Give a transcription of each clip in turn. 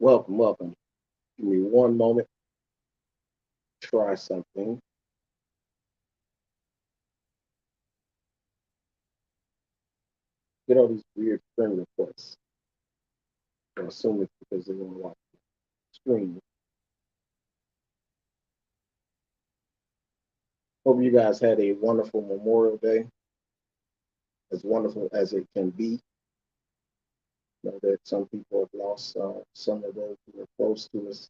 Welcome, welcome. Give me one moment. Try something. Get all these weird friend requests. I assume it's because they want to watch the screen. Hope you guys had a wonderful Memorial Day, as wonderful as it can be. Know that some people have lost some of those who were close to us.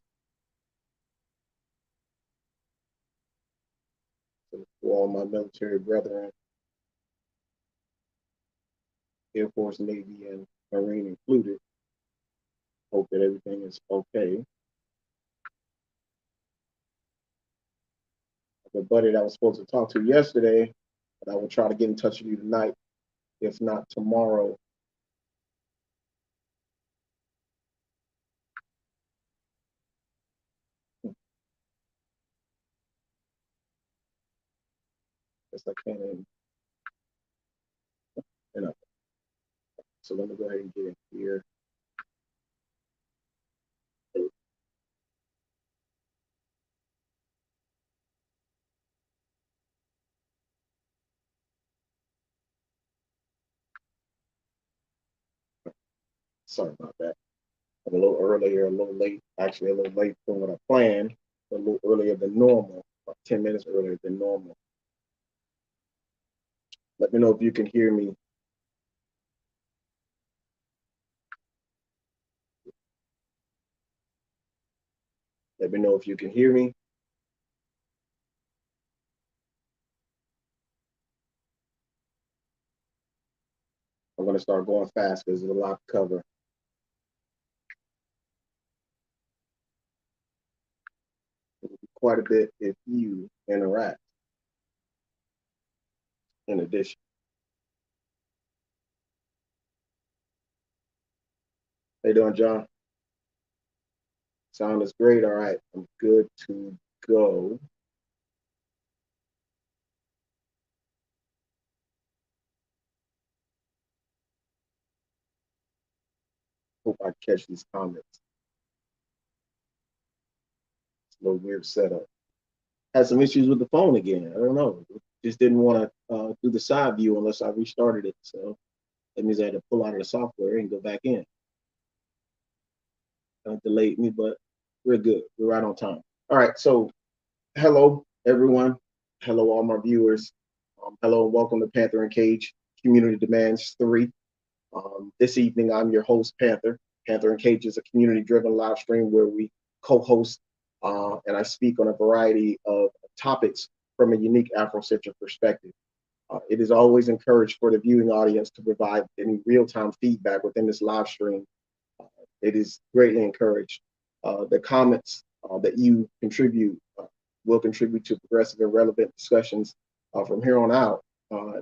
So for all my military brethren, Air Force, Navy, and Marine included, hope that everything is okay. The buddy that I was supposed to talk to yesterday, but I will try to get in touch with you tonight, if not tomorrow. Guess I can't even, you know. So let me go ahead and get in here. Sorry about that. I'm a little earlier, a little late, actually a little late from what I planned, a little earlier than normal, about 10 minutes earlier than normal. Let me know if you can hear me. Let me know if you can hear me. I'm going to start going fast because there's a lot to cover. It'll be quite a bit if you interact. In addition, how you doing, John? Sound is great. All right, I'm good to go. Hope I catch these comments. It's a little weird setup. Had some issues with the phone again. I don't know. Just didn't want to do the side view unless I restarted it. So that means I had to pull out of the software and go back in. Delayed me, but we're good. We're right on time. All right. So hello, everyone. Hello, all my viewers. Hello, and welcome to Panther and Cage Community Demands 3. This evening, I'm your host, Panther. Panther and Cage is a community-driven live stream where we co-host and I speak on a variety of topics from a unique Afrocentric perspective. It is always encouraged for the viewing audience to provide any real-time feedback within this live stream. It is greatly encouraged. The comments that you contribute will contribute to progressive and relevant discussions from here on out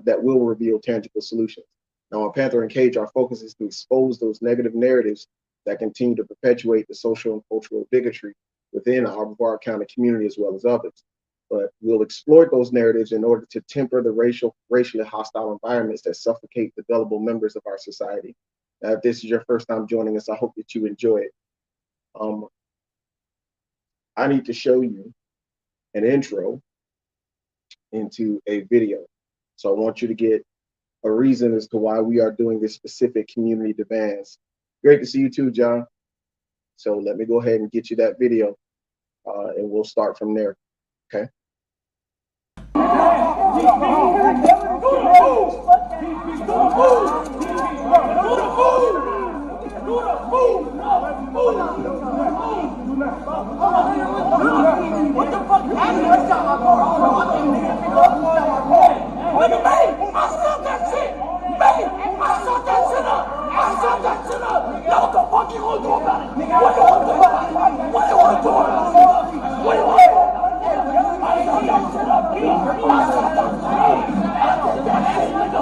that will reveal tangible solutions. Now, on Panther and Cage, our focus is to expose those negative narratives that continue to perpetuate the social and cultural bigotry within our Brevard County community as well as others. But we'll exploit those narratives in order to temper the racially hostile environments that suffocate the gullible members of our society. Now, if this is your first time joining us, I hope that you enjoy it. I need to show you an intro into a video. So I want you to get a reason as to why we are doing this specific community demands. Great to see you too, John. So let me go ahead and get you that video and we'll start from there, okay? What the fuck happened? Look at me! I stopped that shit! Me! I stopped that shit up! I stopped that shit up! Now what the fuck you gonna do about it? What you wanna do about it? What you wanna do about it? What you want? I stopped that shit up! I stopped that shit up! I did that shit, nigga!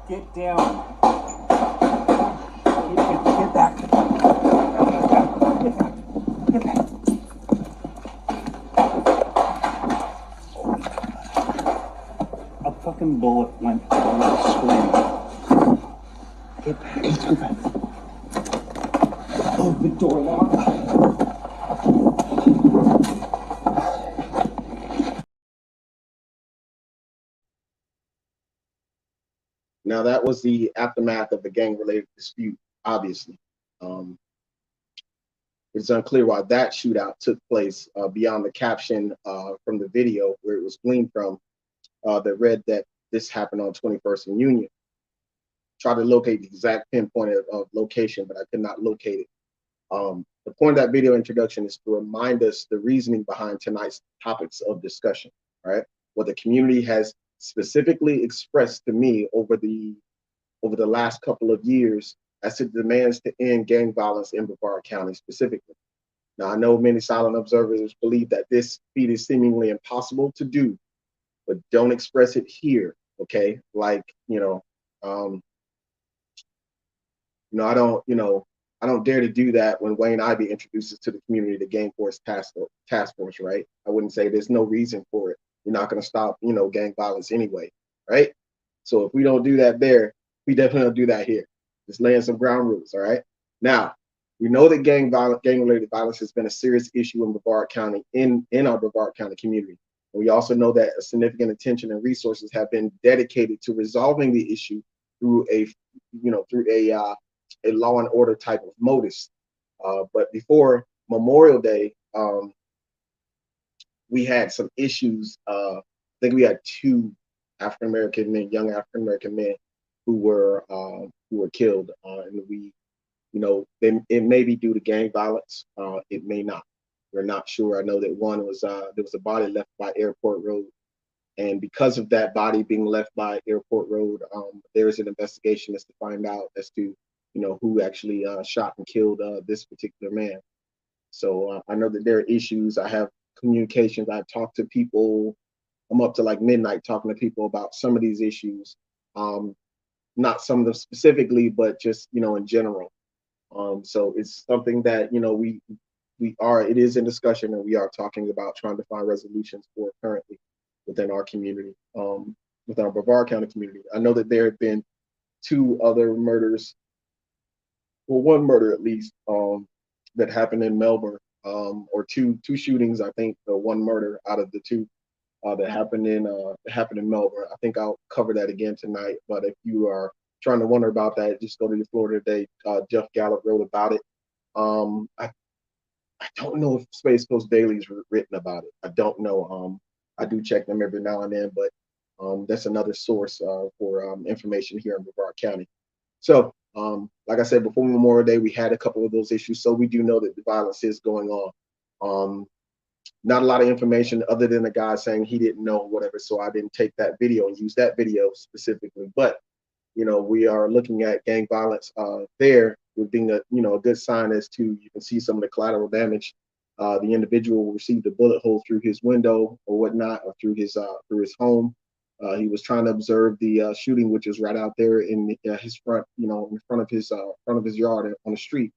Get down. Get back. Get back. I'm fucking bullet went through the screen. Get back. Get back. Oh, the door locked. Now, that was the aftermath of the gang-related dispute, obviously. It's unclear why that shootout took place beyond the caption from the video where it was gleaned from that read that this happened on 21st and Union. Tried to locate the exact pinpoint of location, but I could not locate it. The point of that video introduction is to remind us the reasoning behind tonight's topics of discussion, right? What the community has specifically expressed to me over the last couple of years as to demands to end gang violence in Brevard County specifically. Now, I know many silent observers believe that this feat is seemingly impossible to do, but don't express it here, okay? Like, I don't dare to do that when Wayne Ivey introduces to the community the Gang Force Task Force, right? I wouldn't say there's no reason for it. You're not going to stop, gang violence anyway, right? So if we don't do that there, we definitely don't do that here. Just laying some ground rules, all right? Now, we know that gang-related violence has been a serious issue in Brevard County, in our Brevard County community. And we also know that a significant attention and resources have been dedicated to resolving the issue through a law and order type of modus. But before Memorial Day, we had some issues. I think we had two African-American men, young African-American men, who were killed, and it may be due to gang violence. It may not. We're not sure. I know that one was there was a body left by Airport Road, and because of that body being left by Airport Road, there is an investigation as to find out as to who actually shot and killed this particular man. So I know that there are issues. I have communications. I've talked to people. I'm up to like midnight talking to people about some of these issues. Not some of them specifically, but just in general. So it's something that it is in discussion, and we are talking about trying to find resolutions for currently within our community, within our Brevard County community. I know that there have been two other murders, well, one murder at least, that happened in Melbourne, or two shootings. I think the one murder out of the two that happened in Melbourne. I think I'll cover that again tonight. But if you are trying to wonder about that, just go to your Florida Today. Jeff Gallup wrote about it. I don't know if Space Coast Daily's written about it. I don't know. I do check them every now and then, but that's another source for information here in Brevard County. So, like I said, before Memorial Day, we had a couple of those issues. So we do know that the violence is going on. Not a lot of information other than the guy saying he didn't know, whatever. So I didn't take that video and use that video specifically. But we are looking at gang violence there, with being a good sign as to, you can see some of the collateral damage. The individual received a bullet hole through his window or whatnot, or through his home. He was trying to observe the shooting, which is right out there in his front, in front of his yard on the street.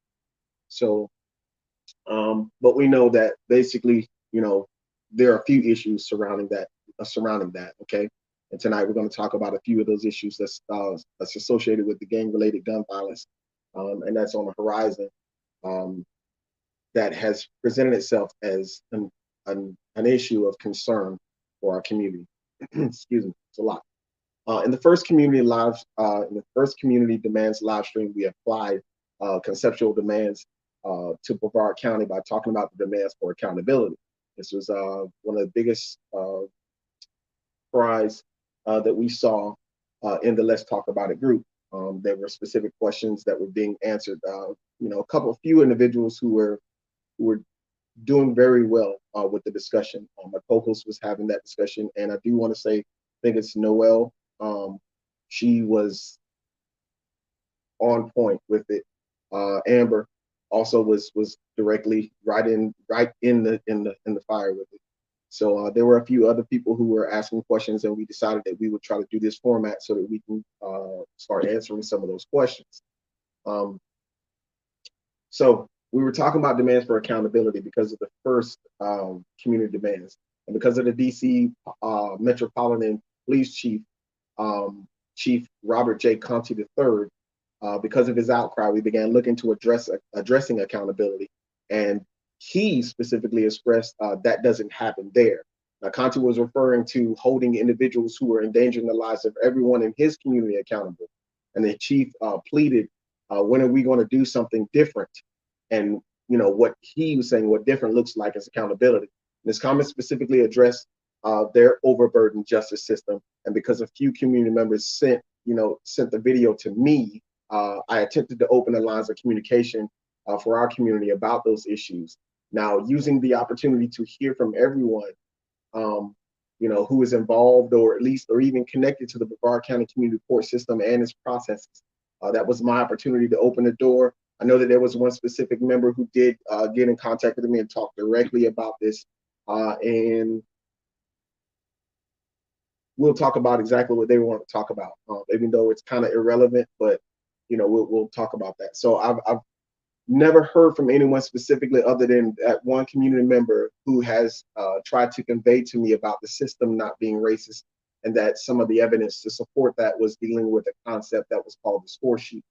So, but we know that basically, there are a few issues surrounding that. Okay. And tonight we're going to talk about a few of those issues that's associated with the gang-related gun violence, and that's on the horizon, that has presented itself as an issue of concern for our community. Excuse me, it's a lot. In the first community demands live stream, we applied conceptual demands to Brevard County by talking about the demands for accountability. This was one of the biggest cries that we saw in the Let's Talk About It group. There were specific questions that were being answered. A few individuals who were doing very well with the discussion. My co-host was having that discussion, and I do want to say, I think it's Noelle. She was on point with it. Amber also was directly right in the fire with it. So there were a few other people who were asking questions, and we decided that we would try to do this format so that we can start answering some of those questions. So we were talking about demands for accountability because of the first community demands, and because of the DC Metropolitan Police Chief Chief Robert J. Conti III, because of his outcry, we began looking to addressing accountability. And he specifically expressed that doesn't happen there. Now, Conti was referring to holding individuals who were endangering the lives of everyone in his community accountable. And the chief pleaded, when are we going to do something different? And what he was saying, what different looks like is accountability. And his comments specifically addressed their overburdened justice system. And because a few community members sent the video to me, I attempted to open the lines of communication for our community about those issues. Now, using the opportunity to hear from everyone, who is involved or even connected to the Brevard County Community Court system and its processes, that was my opportunity to open the door. I know that there was one specific member who did get in contact with me and talk directly about this, and we'll talk about exactly what they want to talk about, even though it's kind of irrelevant, but we'll talk about that. So I've never heard from anyone specifically other than that one community member who has tried to convey to me about the system not being racist, and that some of the evidence to support that was dealing with a concept that was called the score sheet.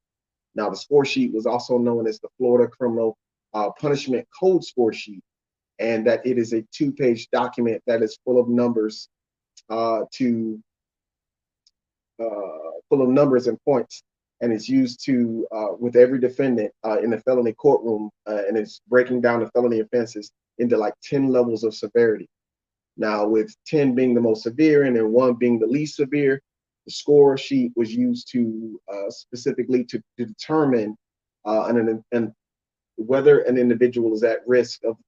Now, the score sheet was also known as the Florida Criminal Punishment Code score sheet, and that it is a 2-page document that is full of numbers full of numbers and points, and it's used to with every defendant in the felony courtroom, and it's breaking down the felony offenses into like 10 levels of severity. Now, with 10 being the most severe and then 1 being the least severe, the score sheet was used to specifically to determine whether an individual is at risk of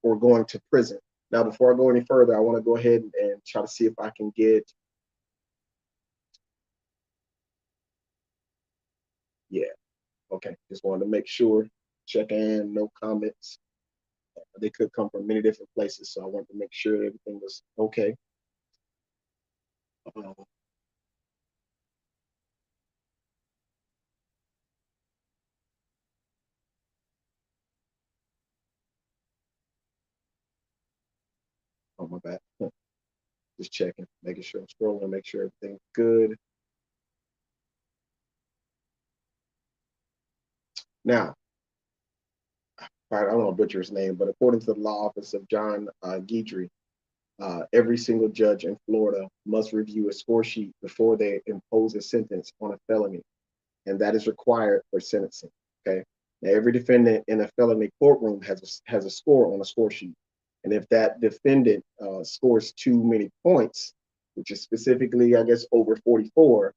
for going to prison. Now, before I go any further, I want to go ahead and try to see if I can get, yeah, okay. Just wanted to make sure, check in, no comments. They could come from many different places, so I wanted to make sure everything was okay. Oh, my bad. Just checking, making sure I'm scrolling, make sure everything's good. Now, I don't want to butcher his name, but according to the law office of John Guidry, every single judge in Florida must review a score sheet before they impose a sentence on a felony, and that is required for sentencing. Okay. Now, every defendant in a felony courtroom has a score on a score sheet, and if that defendant scores too many points, which is specifically, I guess, over 44,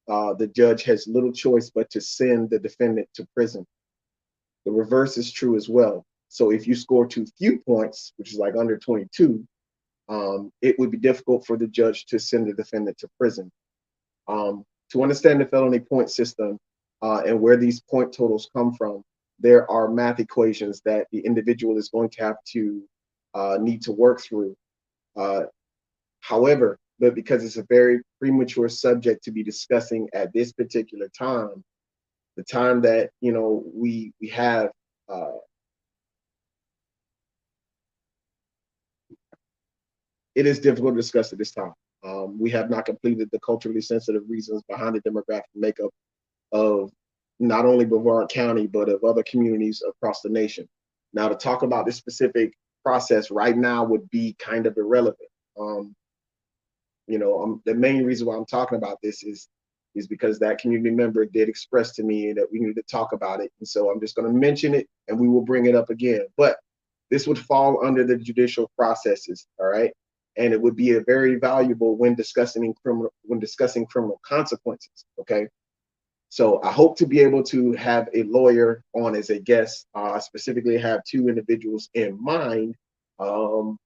the judge has little choice but to send the defendant to prison. The reverse is true as well. So if you score too few points, which is like under 22, it would be difficult for the judge to send the defendant to prison. To understand the felony point system and where these point totals come from, there are math equations that the individual is going to have to need to work through. However, but because it's a very premature subject to be discussing at this particular time, the time that we have, it is difficult to discuss at this time. We have not completed the culturally sensitive reasons behind the demographic makeup of not only Brevard County, but of other communities across the nation. Now, to talk about this specific process right now would be kind of irrelevant. The main reason why I'm talking about this is because that community member did express to me that we need to talk about it. And so I'm just going to mention it and we will bring it up again. But this would fall under the judicial processes, all right? And it would be a very valuable when discussing criminal consequences, okay? So I hope to be able to have a lawyer on as a guest. I specifically have 2 individuals in mind. I'll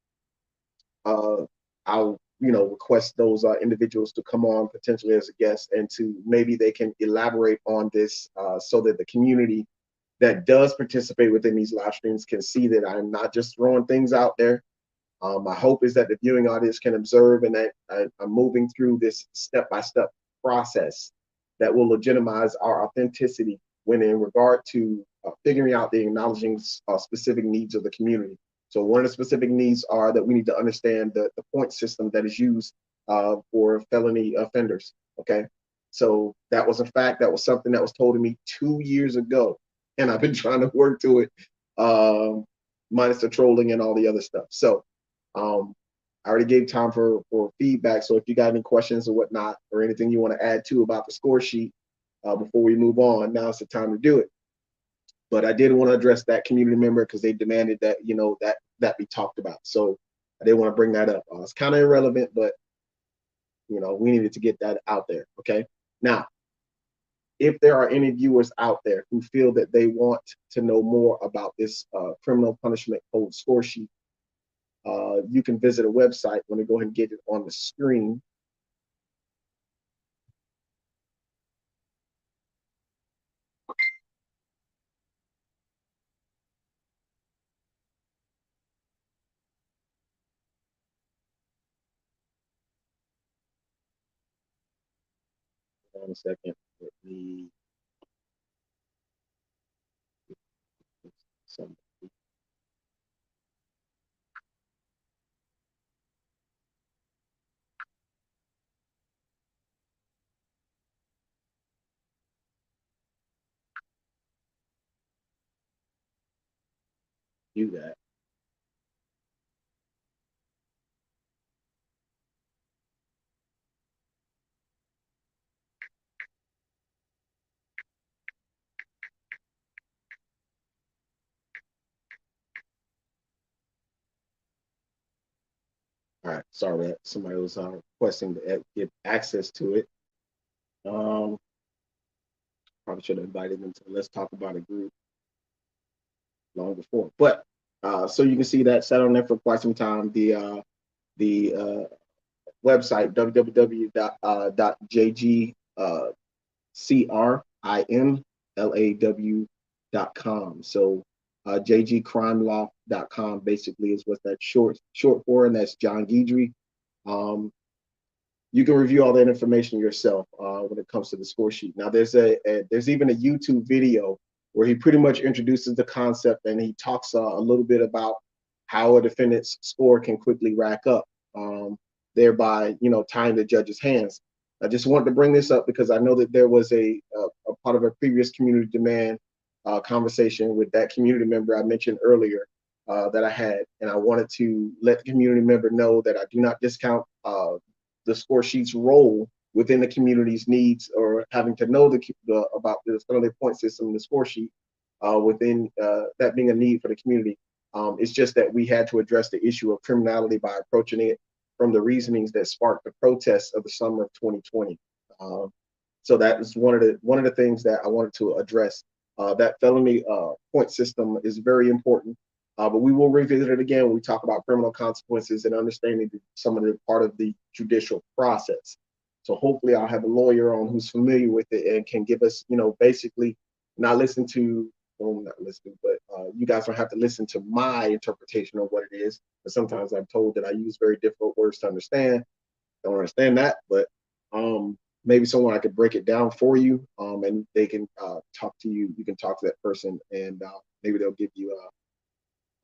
request those individuals to come on potentially as a guest, and to maybe they can elaborate on this so that the community that does participate within these live streams can see that I'm not just throwing things out there. My hope is that the viewing audience can observe and that I'm moving through this step-by-step process that will legitimize our authenticity when in regard to figuring out the acknowledging specific needs of the community. So one of the specific needs are that we need to understand the point system that is used for felony offenders. Okay, so that was a fact. That was something that was told to me 2 years ago, and I've been trying to work to it, minus the trolling and all the other stuff. So I already gave time for feedback. So if you got any questions or whatnot, or anything you want to add to about the score sheet before we move on, now's the time to do it. But I did want to address that community member because they demanded that, that be talked about. So I did want to bring that up. It's kind of irrelevant, but we needed to get that out there. Okay. Now, if there are any viewers out there who feel that they want to know more about this criminal punishment code score sheet, you can visit a website. Let me go ahead and get it on the screen. Hold on a second. Let me some do that. All right, sorry that somebody was requesting to get access to it. Um, Probably should have invited them to Let's Talk About It group long before. But so you can see that sat on there for quite some time. The website www.jgcrimelaw.com. So jgcrimelaw.com basically is what that's short for, and that's John Guidry. You can review all that information yourself when it comes to the score sheet. Now, there's even a YouTube video where he pretty much introduces the concept, and he talks a little bit about how a defendant's score can quickly rack up, thereby tying the judge's hands. I just wanted to bring this up because I know that there was a part of a previous community demand conversation with that community member I mentioned earlier that I had, and I wanted to let the community member know that I do not discount the score sheet's role within the community's needs, or having to know about the family point system and the score sheet within that being a need for the community. It's just that we had to address the issue of criminality by approaching it from the reasonings that sparked the protests of the summer of 2020. So that is one of the things that I wanted to address. That felony point system is very important. But we will revisit it again when we talk about criminal consequences and understanding some of the part of the judicial process. So hopefully I'll have a lawyer on who's familiar with it and can give us, basically not listen to, well, not listening, but you guys don't have to listen to my interpretation of what it is. But sometimes I'm told that I use very difficult words to understand. Don't understand that, but maybe someone I could break it down for you, and they can talk to you. You can talk to that person, and maybe they'll give you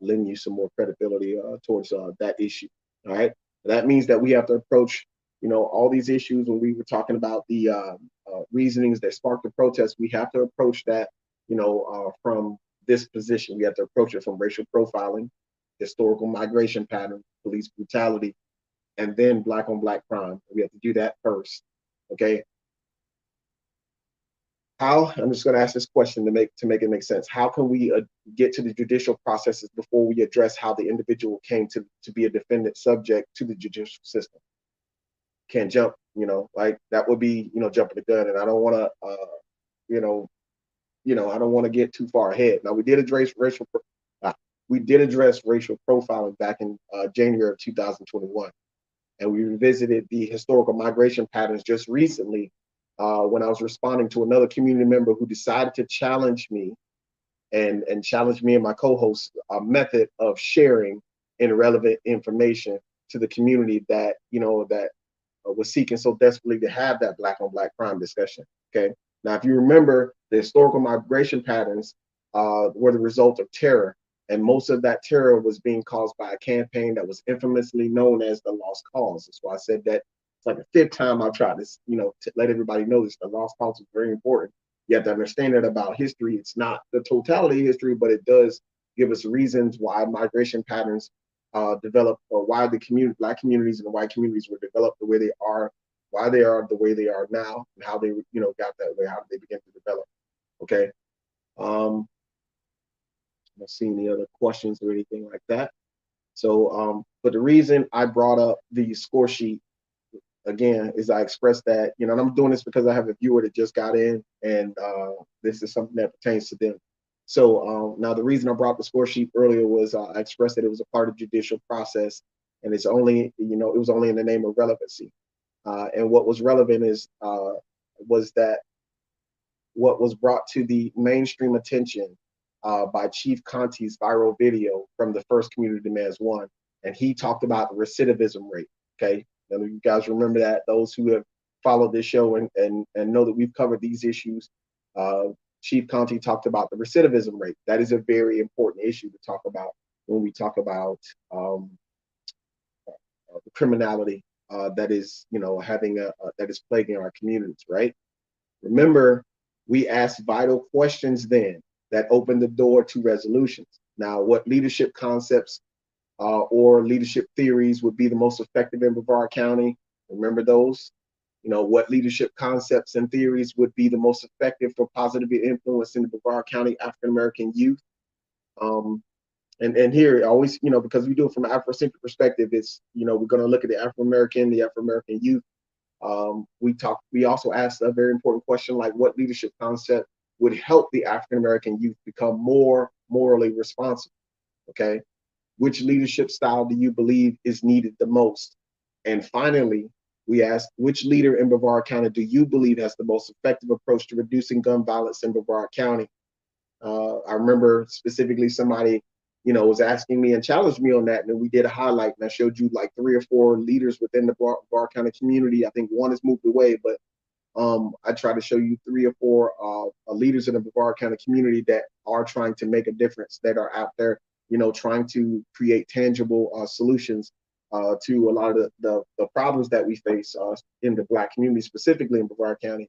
lend you some more credibility towards that issue. All right. That means that we have to approach, all these issues. When we were talking about the reasonings that sparked the protest, we have to approach that, from this position. We have to approach it from racial profiling, historical migration patterns, police brutality, and then black on black crime. We have to do that first. Okay. I'm just going to ask this question to make it make sense. How can we get to the judicial processes before we address how the individual came to be a defendant subject to the judicial system? Can't jump, like that would be, jumping the gun. And I don't want to, I don't want to get too far ahead. Now, we did address racial profiling back in January of 2021. And we revisited the historical migration patterns just recently when I was responding to another community member who decided to challenge me and challenge me and my co-host a method of sharing irrelevant information to the community that was seeking so desperately to have that black on black crime discussion. Okay. Now, if you remember, the historical migration patterns were the result of terror, and most of that terror was being caused by a campaign that was infamously known as the Lost Cause. That's why I said that It's like the fifth time I've tried this, to let everybody know this. The lost cause is very important. You have to understand that about history. It's not the totality of history, but it does give us reasons why migration patterns developed, or why the Black communities and the white communities were developed the way they are, why they are the way they are now, and how they, got that way, how they began to develop. Okay. I don't see any other questions or anything like that. So, but the reason I brought up the score sheet again is I expressed that, and I'm doing this because I have a viewer that just got in, and this is something that pertains to them. So now the reason I brought the score sheet earlier was I expressed that it was a part of judicial process, and it's only, it was only in the name of relevancy. And what was relevant was that what was brought to the mainstream attention by Chief Conti's viral video from the first Community Demands 1. And he talked about the recidivism rate. Okay. Now, you guys remember that, those who have followed this show and know that we've covered these issues. Chief Conti talked about the recidivism rate. That is a very important issue to talk about when we talk about the criminality that is, having that is plaguing our communities, right? Remember, we asked vital questions then that opened the door to resolutions. Now, what leadership concepts or leadership theories would be the most effective in Brevard County? Remember those? What leadership concepts and theories would be the most effective for positively influencing the Brevard County African American youth? And here, always, because we do it from an Afrocentric perspective, it's, we're going to look at the Afro American youth. We also asked a very important question, like what leadership concept would help the African American youth become more morally responsible? Okay. Which leadership style do you believe is needed the most? And finally, we asked, which leader in Brevard County do you believe has the most effective approach to reducing gun violence in Brevard County? I remember specifically somebody, was asking me and challenged me on that. And then we did a highlight, and I showed you like 3 or 4 leaders within the Brevard County community. I think one has moved away, but I try to show you 3 or 4 leaders in the Brevard County community that are trying to make a difference, that are out there, trying to create tangible solutions to a lot of the problems that we face in the Black community, specifically in Brevard County.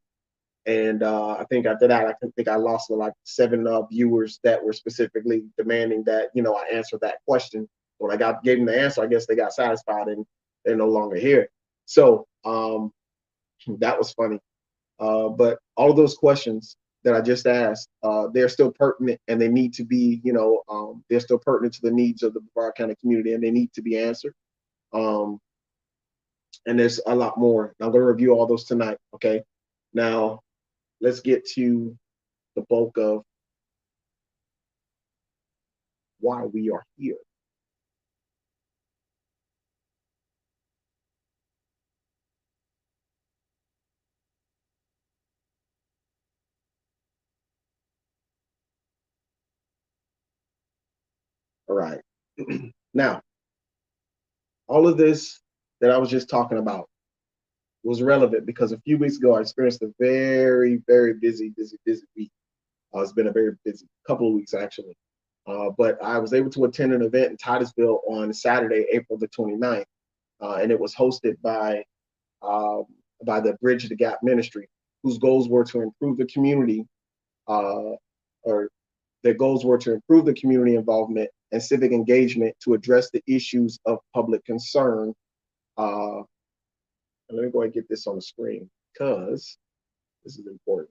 And I think after that, I think I lost like 7 viewers that were specifically demanding that, I answer that question. When I gave them the answer, I guess they got satisfied and they're no longer here. So that was funny. But all of those questions that I just asked, they're still pertinent, and they need to be, they're still pertinent to the needs of the Brevard County community, and they need to be answered. And there's a lot more. I'm going to review all those tonight. Okay. Now, let's get to the bulk of why we are here. All right. Now, all of this that I was just talking about was relevant because a few weeks ago I experienced a very, very busy week. It's been a very busy couple of weeks, actually. But I was able to attend an event in Titusville on Saturday, April the 29th, and it was hosted by the Bridge the Gap Ministry, whose goals were to improve the community, or their goals were to improve the community involvement and civic engagement to address the issues of public concern. And let me go ahead and get this on the screen because this is important.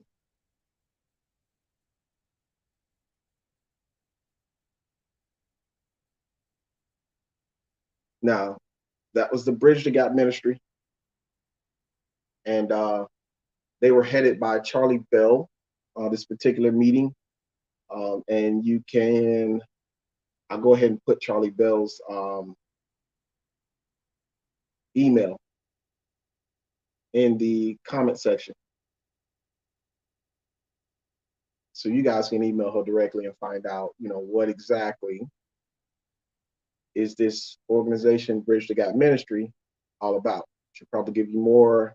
Now, that was the Bridge the Gap Ministry, and they were headed by Charlie Bell, this particular meeting. And you can, I'll go ahead and put Charlie Bell's email in the comment section, so you guys can email her directly and find out, what exactly is this organization, Bridge the Gap Ministry, all about. She'll probably give you more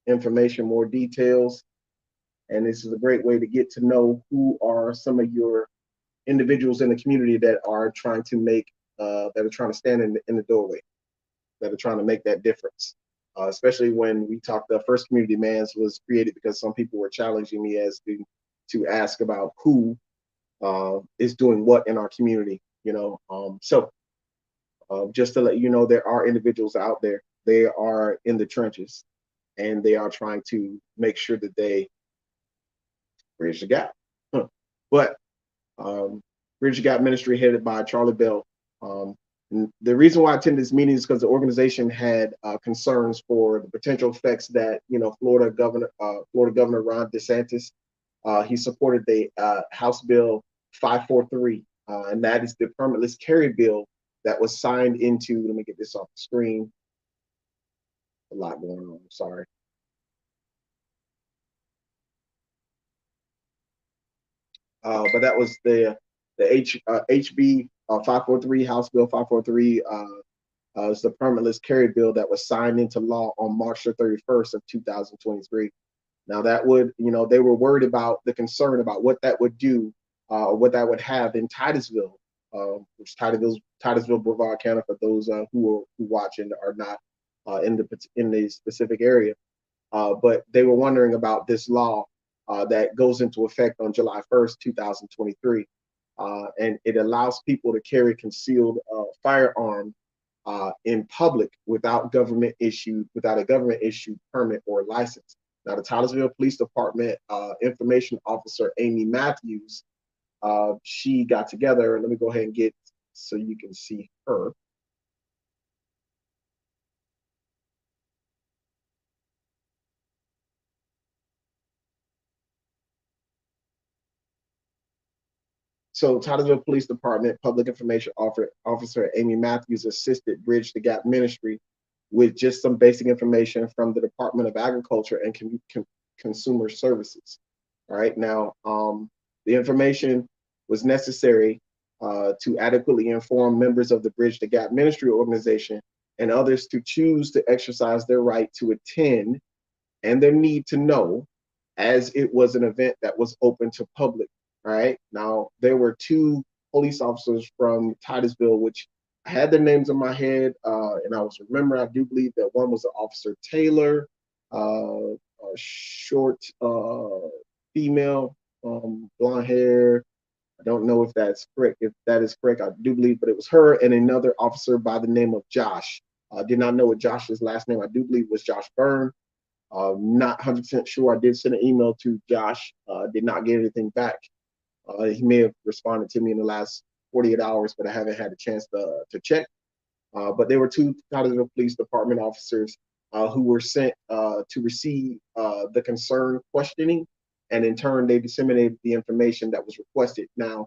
information, more details, and this is a great way to get to know who are some of your individuals in the community that are trying to make, that are trying to stand in the doorway, that are trying to make that difference. especially when we talked. The first community demands was created because some people were challenging me as to ask about who is doing what in our community. Just to let you know, there are individuals out there. They are in the trenches, and they are trying to make sure that they bridge the gap. But Bridge the Gap Ministry, headed by Charlie Bell. The reason why I attended this meeting is because the organization had concerns for the potential effects that Florida Governor Ron DeSantis, he supported the House Bill 543, and that is the permitless carry bill that was signed into. Let me get this off the screen. A lot going on. I'm sorry. But that was the HB 543, House Bill 543. It's the permitless carry bill that was signed into law on March the 31st of 2023. Now that would, they were worried about the concern about what that would do, what that would have in Titusville, which Titusville, Brevard County, for those who watch and are not in the specific area. But they were wondering about this law that goes into effect on July 1st, 2023. And it allows people to carry concealed firearm in public without a government issued permit or license. Now, the Titusville Police Department information officer, Amy Matthews, she got together. Let me go ahead and get so you can see her. So Titusville Police Department Public Information Officer Amy Matthews assisted Bridge the Gap Ministry with just some basic information from the Department of Agriculture and Consumer Services. All right, now the information was necessary to adequately inform members of the Bridge the Gap Ministry organization and others to choose to exercise their right to attend and their need to know, as it was an event that was open to public. All right. Now, there were two police officers from Titusville, which I had their names in my head, and I was remember. I do believe that one was Officer Taylor, a short female, blonde hair. I don't know if that's correct. If that is correct, I do believe, but it was her and another officer by the name of Josh. I did not know what Josh's last name. I do believe was Josh Byrne. Not 100% sure. I did send an email to Josh. Did not get anything back. He may have responded to me in the last 48 hours, but I haven't had a chance to check. But there were two Titusville Police Department officers who were sent to receive the concern questioning, and in turn, they disseminated the information that was requested. Now,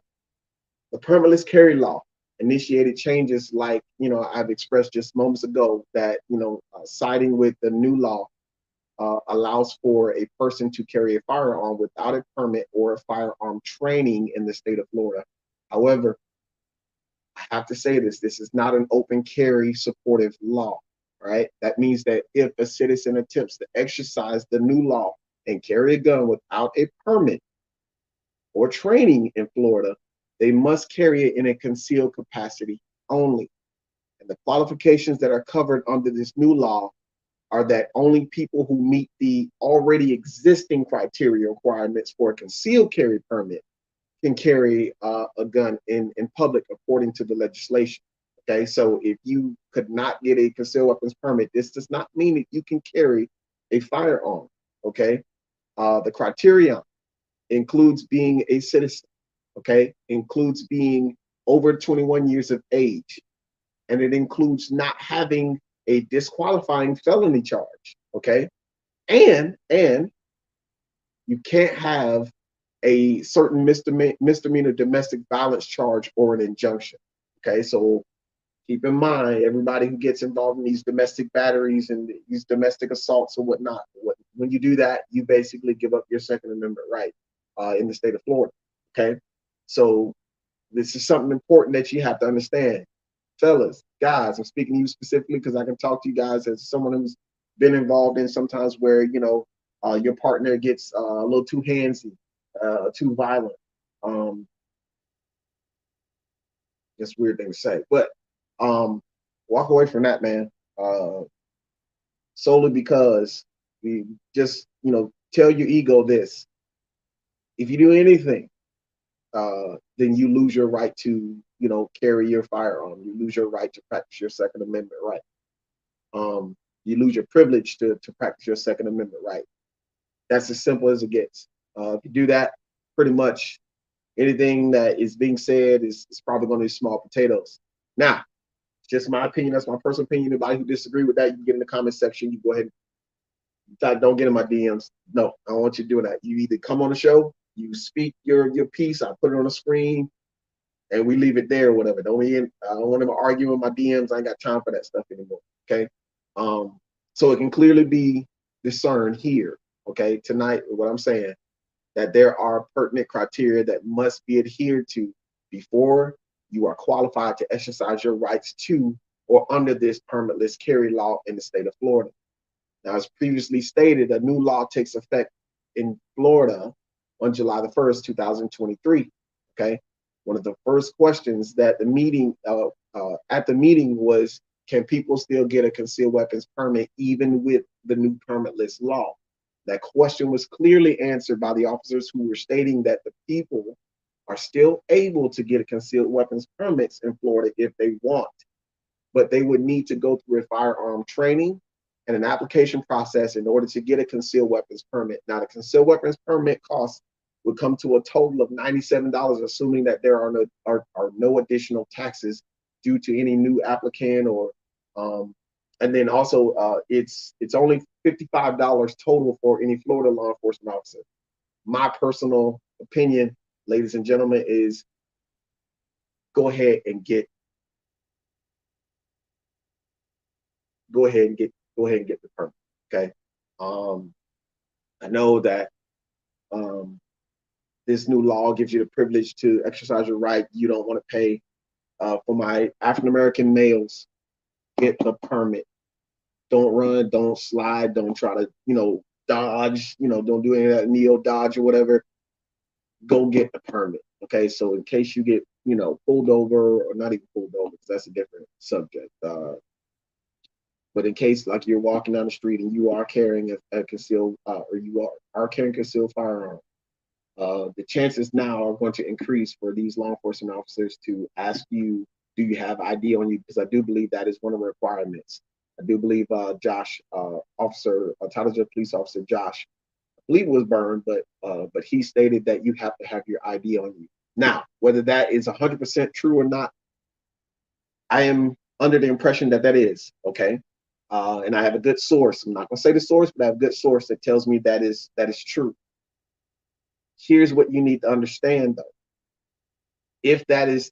the permitless carry law initiated changes like, I've expressed just moments ago that, siding with the new law allows for a person to carry a firearm without a permit or a firearm training in the state of Florida. However, I have to say this is not an open carry supportive law, right? That means that if a citizen attempts to exercise the new law and carry a gun without a permit or training in Florida, they must carry it in a concealed capacity only. And the qualifications that are covered under this new law are that only people who meet the already existing criteria requirements for a concealed carry permit can carry a gun in public according to the legislation. Okay, so if you could not get a concealed weapons permit, this does not mean that you can carry a firearm. Okay, the criterion includes being a citizen. Okay, includes being over 21 years of age, and it includes not having a disqualifying felony charge. Okay, and you can't have a certain misdemeanor domestic violence charge or an injunction. Okay, so keep in mind, everybody who gets involved in these domestic batteries and these domestic assaults or whatnot, when you do that, you basically give up your Second Amendment right in the state of Florida. Okay, so this is something important that you have to understand. Fellas, guys, I'm speaking to you specifically because I can talk to you guys as someone who's been involved in sometimes where, your partner gets a little too handsy, too violent. Just weird thing to say, but walk away from that, man. solely because we just, tell your ego this: if you do anything, then you lose your right to, carry your firearm. You lose your right to practice your Second Amendment right. You lose your privilege to practice your Second Amendment right. That's as simple as it gets. If you do that, pretty much anything that is being said is probably going to be small potatoes. Now, it's just my opinion. That's my personal opinion. Anybody who disagree with that, you get in the comment section. You go ahead. Don't get in my DMs. No, I don't want you doing that. You either come on the show, you speak your piece, I put it on the screen, and we leave it there or whatever. I don't want them arguing in my DMs. I ain't got time for that stuff anymore. Okay. So it can clearly be discerned here, okay, tonight, what I'm saying, that there are pertinent criteria that must be adhered to before you are qualified to exercise your rights to or under this permitless carry law in the state of Florida. Now, as previously stated, a new law takes effect in Florida on July the 1st, 2023. Okay. One of the first questions that at the meeting was, can people still get a concealed weapons permit even with the new permitless law? That question was clearly answered by the officers who were stating that the people are still able to get a concealed weapons permits in Florida if they want, but they would need to go through a firearm training and an application process in order to get a concealed weapons permit. Now, the concealed weapons permit cost would come to a total of $97, assuming that there are no additional taxes due to any new applicant, or and then also it's only $55 total for any Florida law enforcement officer. My personal opinion, ladies and gentlemen, is go ahead and get the permit. Okay. I know that this new law gives you the privilege to exercise your right. You don't want to pay. For my African American males, get the permit. Don't run, don't slide, don't try to, dodge, don't do any of that neo dodge or whatever. Go get the permit. Okay. So in case you get, pulled over, or not even pulled over, because that's a different subject. But in case, like, you're walking down the street and you are carrying a concealed, or you are carrying concealed firearm, the chances now are going to increase for these law enforcement officers to ask you, do you have ID on you? Because I do believe that is one of the requirements. I do believe Josh, Title J Police Officer Josh, I believe it was burned, but he stated that you have to have your ID on you. Now, whether that is 100% true or not, I am under the impression that is, okay? And I have a good source. I'm not going to say the source, but I have a good source that tells me that is true. Here's what you need to understand, though. If that is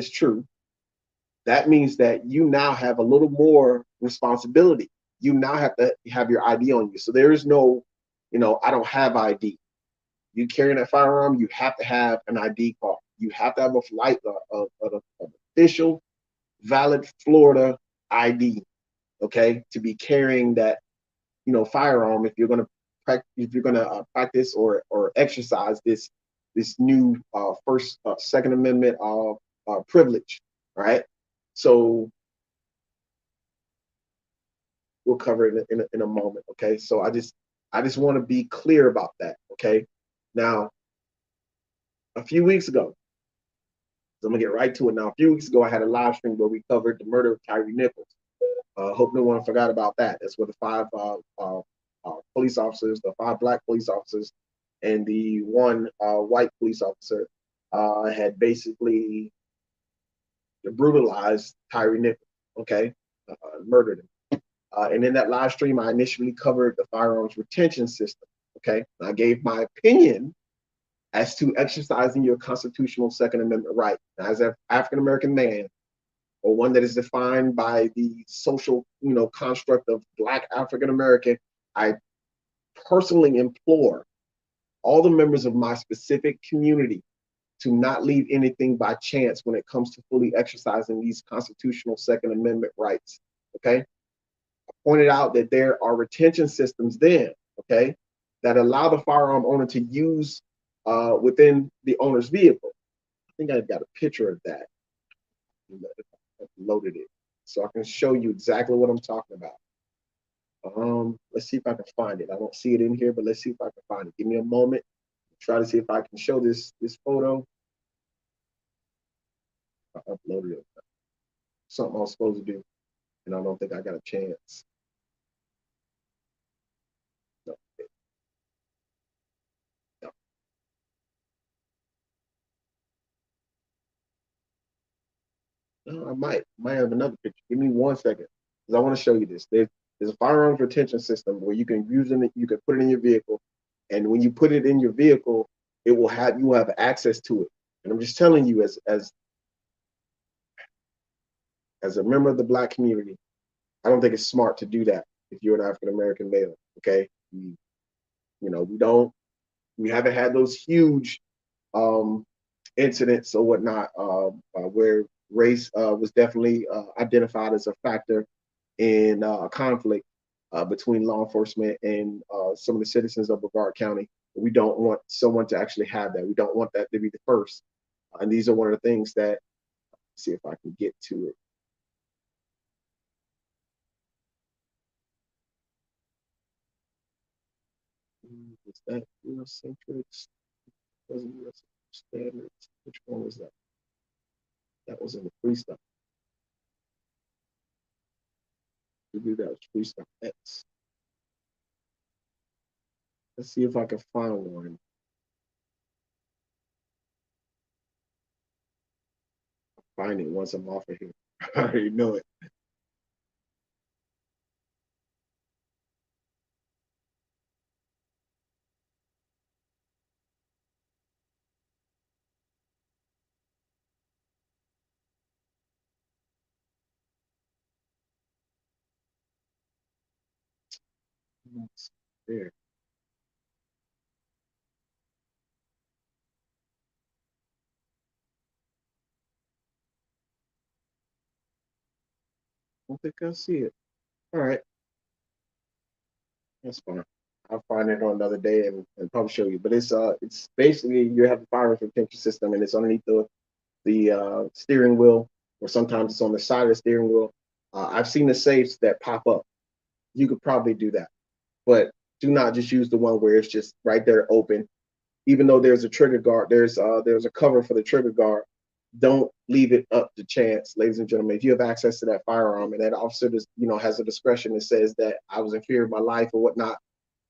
true, that means that you now have a little more responsibility. You now have to have your ID on you. So there is no, I don't have ID. You carrying that firearm, you have to have an ID card. You have to have an official, valid Florida ID, okay, to be carrying that, firearm if you're going to practice or exercise this new Second Amendment privilege. All right. So we'll cover it in a moment. Okay. So I just want to be clear about that. Okay. Now, a few weeks ago, so I'm gonna get right to it now. A few weeks ago, I had a live stream where we covered the murder of Tyree Nichols. Hope no one forgot about that. That's where the five police officers, the 5 black police officers, and the 1 white police officer had basically brutalized Tyree Nichols, okay, murdered him. And in that live stream, I initially covered the firearms retention system, okay? And I gave my opinion as to exercising your constitutional Second Amendment right. Now, as an African-American man, or one that is defined by the social, construct of Black African-American, I personally implore all the members of my specific community to not leave anything by chance when it comes to fully exercising these constitutional Second Amendment rights, okay? I pointed out that there are retention systems then, okay, that allow the firearm owner to use within the owner's vehicle. I think I've got a picture of that. I've loaded it so I can show you exactly what I'm talking about. Let's see if I can find it. I don't see it in here, but let's see if I can find it. Give me a moment. Try to see if I can show this photo. I uploaded it. Something I was supposed to do, and I don't think I got a chance. No, no. No, I might have another picture. Give me 1 second, because I want to show you this. There's a firearms retention system where you can use it. You can put it in your vehicle, and when you put it in your vehicle, you will have access to it. And I'm just telling you, as a member of the Black community, I don't think it's smart to do that if you're an African American male. Okay, we haven't had those huge um, incidents or whatnot where race was definitely identified as a factor in a conflict between law enforcement and some of the citizens of Brevard County. We don't want someone to actually have that. We don't want that to be the first. And these are one of the things that, see if I can get to it. Is that Eurocentrics? Wasn't US standards? Which one was that? That was in the freestyle. We do that was freestyle X. Let's see if I can find one. I'll find it once I'm off of here. I already know it. It's there. I don't think I see it. All right, that's fine. I'll find it on another day and probably show you. But it's basically you have the fire retention system and it's underneath the steering wheel, or sometimes it's on the side of the steering wheel. I've seen the safes that pop up. You could probably do that, but do not just use the one where it's just right there open. Even though there's a trigger guard, there's a cover for the trigger guard. Don't leave it up to chance, ladies and gentlemen. If you have access to that firearm and that officer has a discretion that says that I was in fear of my life or whatnot,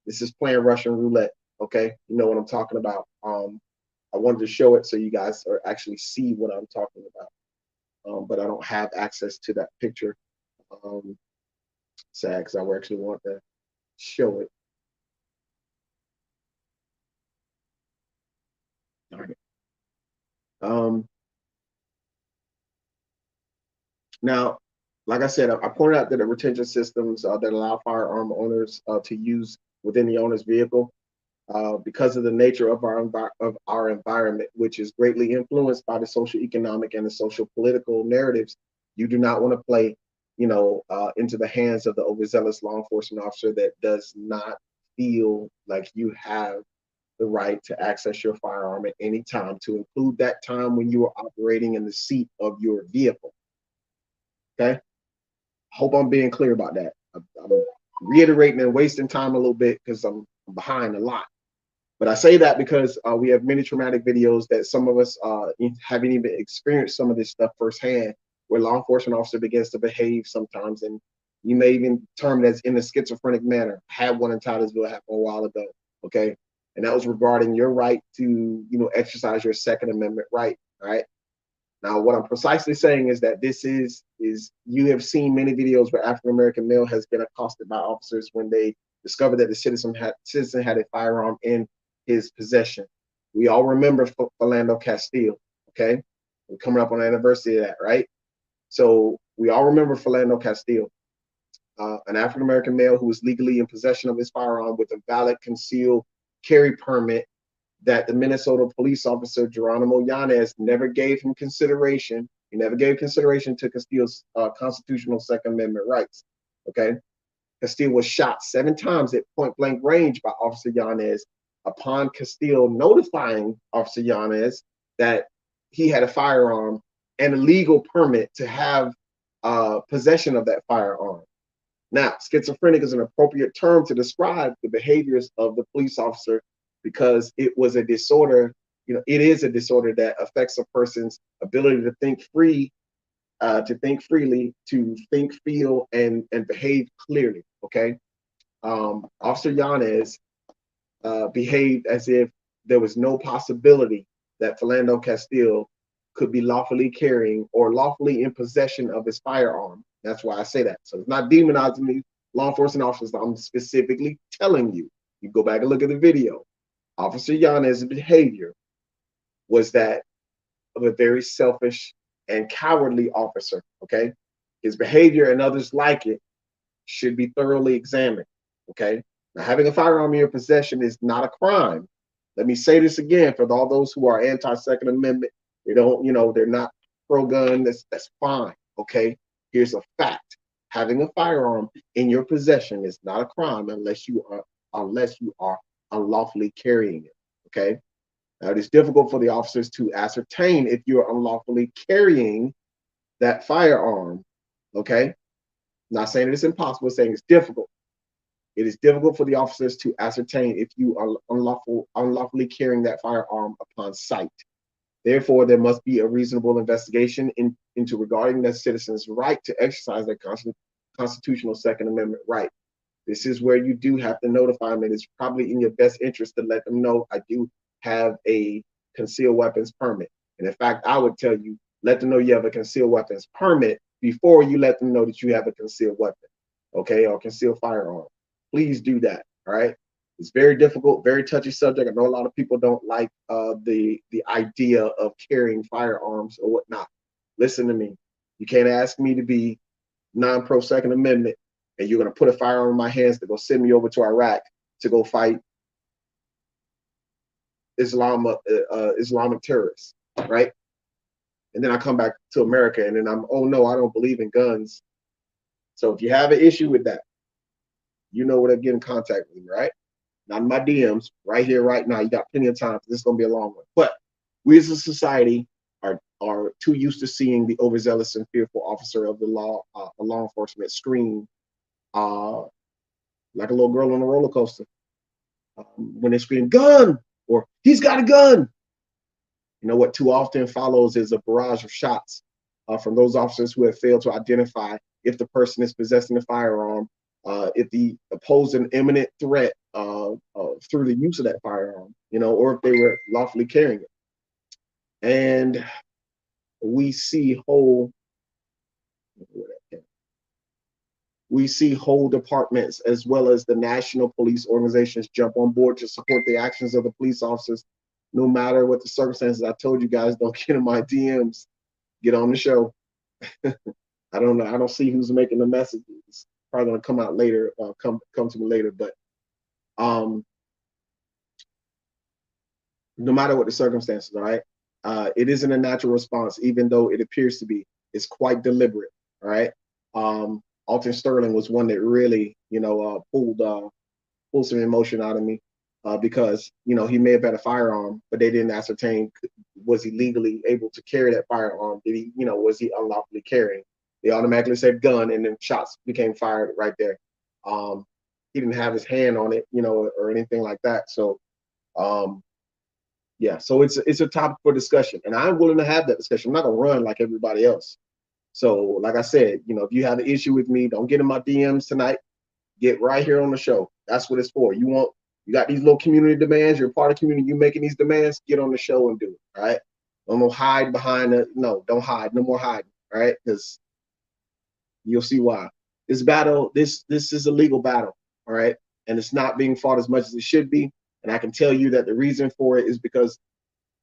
this is playing Russian roulette. Okay, you know what I'm talking about. I wanted to show it so you guys are actually see what I'm talking about. But I don't have access to that picture. Sad, because I would actually want to show it. Darn it. Um, Now, like I said, I pointed out that the retention systems that allow firearm owners to use within the owner's vehicle, because of the nature of our environment, which is greatly influenced by the social economic and the social political narratives. You do not want to play, into the hands of the overzealous law enforcement officer that does not feel like you have the right to access your firearm at any time, to include that time when you are operating in the seat of your vehicle. Okay. Hope I'm being clear about that. I'm reiterating and wasting time a little bit because I'm behind a lot. But I say that because we have many traumatic videos that some of us haven't even experienced some of this stuff firsthand, where law enforcement officer begins to behave sometimes, and you may even term it as in a schizophrenic manner. I had one in Titusville happen a while ago, okay? And that was regarding your right to, exercise your Second Amendment right, all right? Now, what I'm precisely saying is that this is you have seen many videos where African American male has been accosted by officers when they discovered that the citizen had a firearm in his possession. We all remember Philando Castile, okay? We're coming up on the anniversary of that, right? So we all remember Philando Castile, an African American male who was legally in possession of his firearm with a valid concealed carry permit that the Minnesota police officer Geronimo Yanez never gave him consideration. He never gave consideration to Castile's constitutional Second Amendment rights. Okay, Castile was shot 7 times at point blank range by Officer Yanez upon Castile notifying Officer Yanez that he had a firearm and a legal permit to have possession of that firearm. Now, schizophrenic is an appropriate term to describe the behaviors of the police officer because it was a disorder. It is a disorder that affects a person's ability to think free, to think freely, to think, feel, and behave clearly. Okay. Officer Yanez behaved as if there was no possibility that Philando Castile could be lawfully carrying or lawfully in possession of his firearm. That's why I say that. So it's not demonizing these law enforcement officers. I'm specifically telling you. You go back and look at the video. Officer Yanez's behavior was that of a very selfish and cowardly officer. Okay, his behavior and others like it should be thoroughly examined. Okay, now having a firearm in your possession is not a crime. Let me say this again for all those who are anti-Second Amendment. They don't, they're not pro-gun. That's fine. Okay, here's a fact: having a firearm in your possession is not a crime unless you are unlawfully carrying it. Okay. Now it is difficult for the officers to ascertain if you are unlawfully carrying that firearm. Okay. I'm not saying it's impossible, saying it's difficult. It is difficult for the officers to ascertain if you are unlawfully carrying that firearm upon sight. Therefore, there must be a reasonable investigation into regarding the citizen's right to exercise their constitutional Second Amendment right. This is where you do have to notify them, and it's probably in your best interest to let them know I do have a concealed weapons permit. And in fact, I would tell you, let them know you have a concealed weapons permit before you let them know that you have a concealed weapon, okay, or concealed firearm. Please do that, all right? It's very difficult, very touchy subject. I know a lot of people don't like the idea of carrying firearms or whatnot. Listen to me. You can't ask me to be non-pro Second Amendment and you're going to put a firearm in my hands to go send me over to Iraq to go fight Islamic terrorists, right? And then I come back to America and then oh no, I don't believe in guns. So if you have an issue with that, you know where to get in contact with me, right? Not in my DMs, right here, right now. You got plenty of time. This is going to be a long one. But we as a society are too used to seeing the overzealous and fearful officer of the law enforcement scream like a little girl on a roller coaster when they scream gun or he's got a gun. You know what too often follows is a barrage of shots from those officers who have failed to identify if the person is possessing a firearm, if they pose an imminent threat through the use of that firearm, or if they were lawfully carrying it. And we see whole departments as well as the national police organizations jump on board to support the actions of the police officers, no matter what the circumstances. I told you guys, don't get in my DMs, get on the show. I don't know. I don't see who's making the messages. It's probably gonna come out later, come to me later. But no matter what the circumstances, all right, it isn't a natural response, even though it appears to be. It's quite deliberate, all right. Alton Sterling was one that really, pulled some emotion out of me because, he may have had a firearm, but they didn't ascertain was he legally able to carry that firearm? Did he, was he unlawfully carrying? They automatically said gun, and then shots became fired right there. He didn't have his hand on it, or anything like that. So, yeah, so it's a topic for discussion, and I'm willing to have that discussion. I'm not gonna run like everybody else. So, like I said, if you have an issue with me, don't get in my DMs tonight. Get right here on the show. That's what it's for. You got these little community demands. You're part of the community. You making these demands. Get on the show and do it. All right. Don't hide behind it. No, don't hide. No more hiding. All right, because you'll see why. This battle, this is a legal battle. All right, and it's not being fought as much as it should be. And I can tell you that the reason for it is because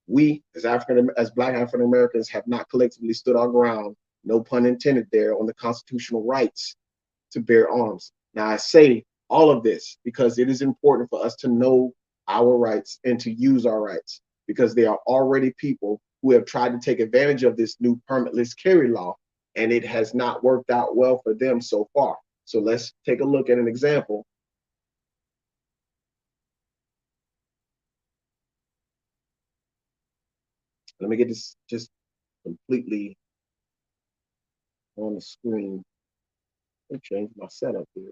we, as Black African Americans, have not collectively stood our ground. No pun intended there, on the constitutional rights to bear arms. Now, I say all of this because it is important for us to know our rights and to use our rights, because there are already people who have tried to take advantage of this new permitless carry law, and it has not worked out well for them so far. So let's take a look at an example. Let me get this just completely on the screen. Let me change my setup here.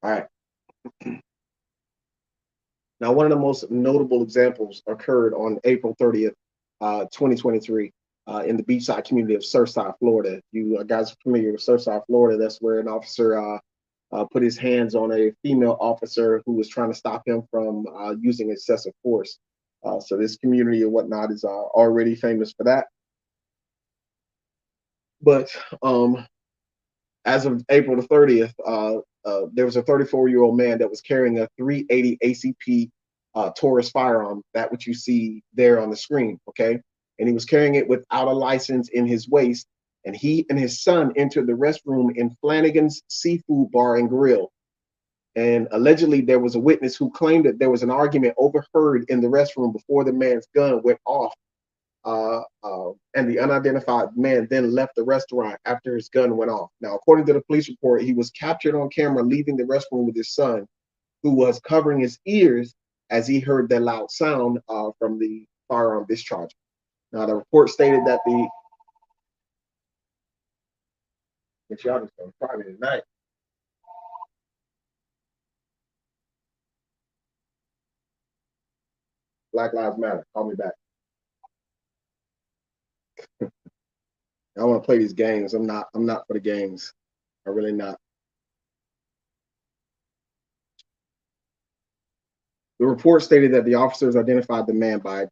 All right. Now, one of the most notable examples occurred on April 30th, 2023, in the beachside community of Surfside, Florida. You guys are familiar with Surfside, Florida. That's where an officer put his hands on a female officer who was trying to stop him from using excessive force. So this community and whatnot is already famous for that. But as of April the 30th, there was a 34-year-old man that was carrying a 380 ACP Taurus firearm, that which you see there on the screen, okay? And he was carrying it without a license in his waist. And he and his son entered the restroom in Flanagan's Seafood Bar and Grill. And allegedly, there was a witness who claimed that there was an argument overheard in the restroom before the man's gun went off. And the unidentified man then left the restaurant after his gun went off. Now, according to the police report, he was captured on camera leaving the restroom with his son, who was covering his ears as he heard that loud sound from the firearm discharge. Now, the report stated that the y'all just gonna try me tonight. Black Lives Matter. Call me back. I want to play these games. I'm not for the games. I'm really not. The report stated that the officers identified the man by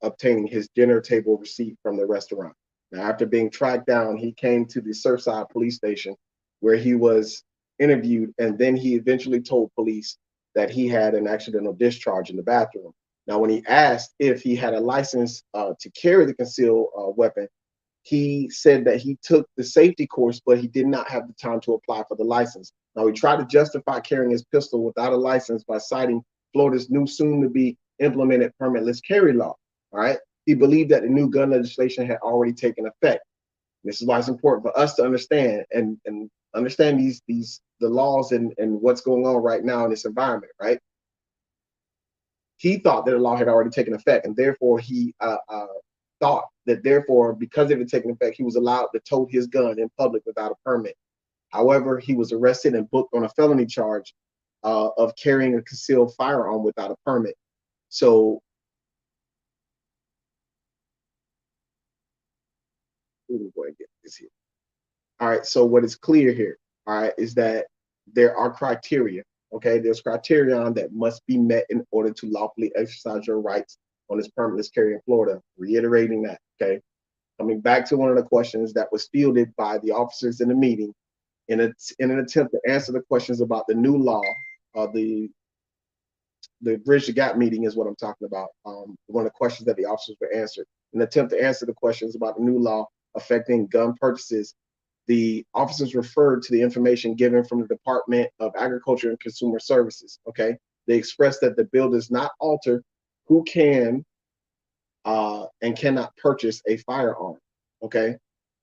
obtaining his dinner table receipt from the restaurant. Now, after being tracked down, he came to the Surfside police station where he was interviewed, and then he eventually told police that he had an accidental discharge in the bathroom. Now, when he asked if he had a license to carry the concealed weapon, he said that he took the safety course, but he did not have the time to apply for the license. Now, he tried to justify carrying his pistol without a license by citing Florida's new soon-to-be implemented permitless carry law. All right. He believed that the new gun legislation had already taken effect. This is why it's important for us to understand and understand the laws and what's going on right now in this environment, right? He thought that the law had already taken effect, and therefore he thought that therefore, because it had taken effect, he was allowed to tote his gun in public without a permit. However, he was arrested and booked on a felony charge of carrying a concealed firearm without a permit. So, let me go ahead and get this here. All right. So what is clear here, all right, is that there are criteria. Okay, there's criterion that must be met in order to lawfully exercise your rights on this permitless carry in Florida. Reiterating that. Okay. Coming back to one of the questions that was fielded by the officers in the meeting in an attempt to answer the questions about the new law, the Bridge the Gap meeting is what I'm talking about. One of the questions that the officers were answered. In an attempt to answer the questions about the new law affecting gun purchases, the officers referred to the information given from the Department of Agriculture and Consumer Services. Okay, they expressed that the bill does not alter who can and cannot purchase a firearm. Okay,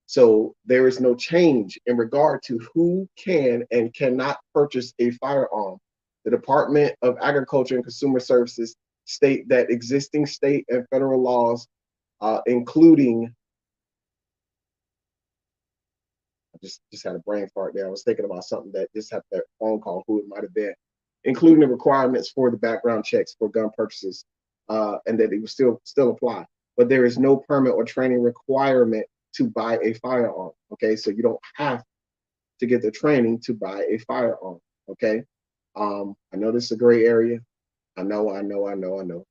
so there is no change in regard to who can and cannot purchase a firearm. The Department of Agriculture and Consumer Services state that existing state and federal laws, including, I just had a brain fart there. I was thinking about something that just had that phone call, who it might have been, including the requirements for the background checks for gun purchases, and that it would still apply. But there is no permit or training requirement to buy a firearm. Okay, so you don't have to get the training to buy a firearm. Okay, I know this is a gray area. I know.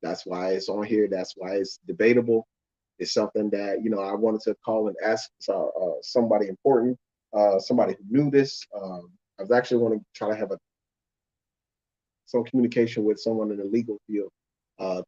That's why it's on here. That's why it's debatable. It's something that I wanted to call and ask somebody important, somebody who knew this. I was actually going to try to have some communication with someone in the legal field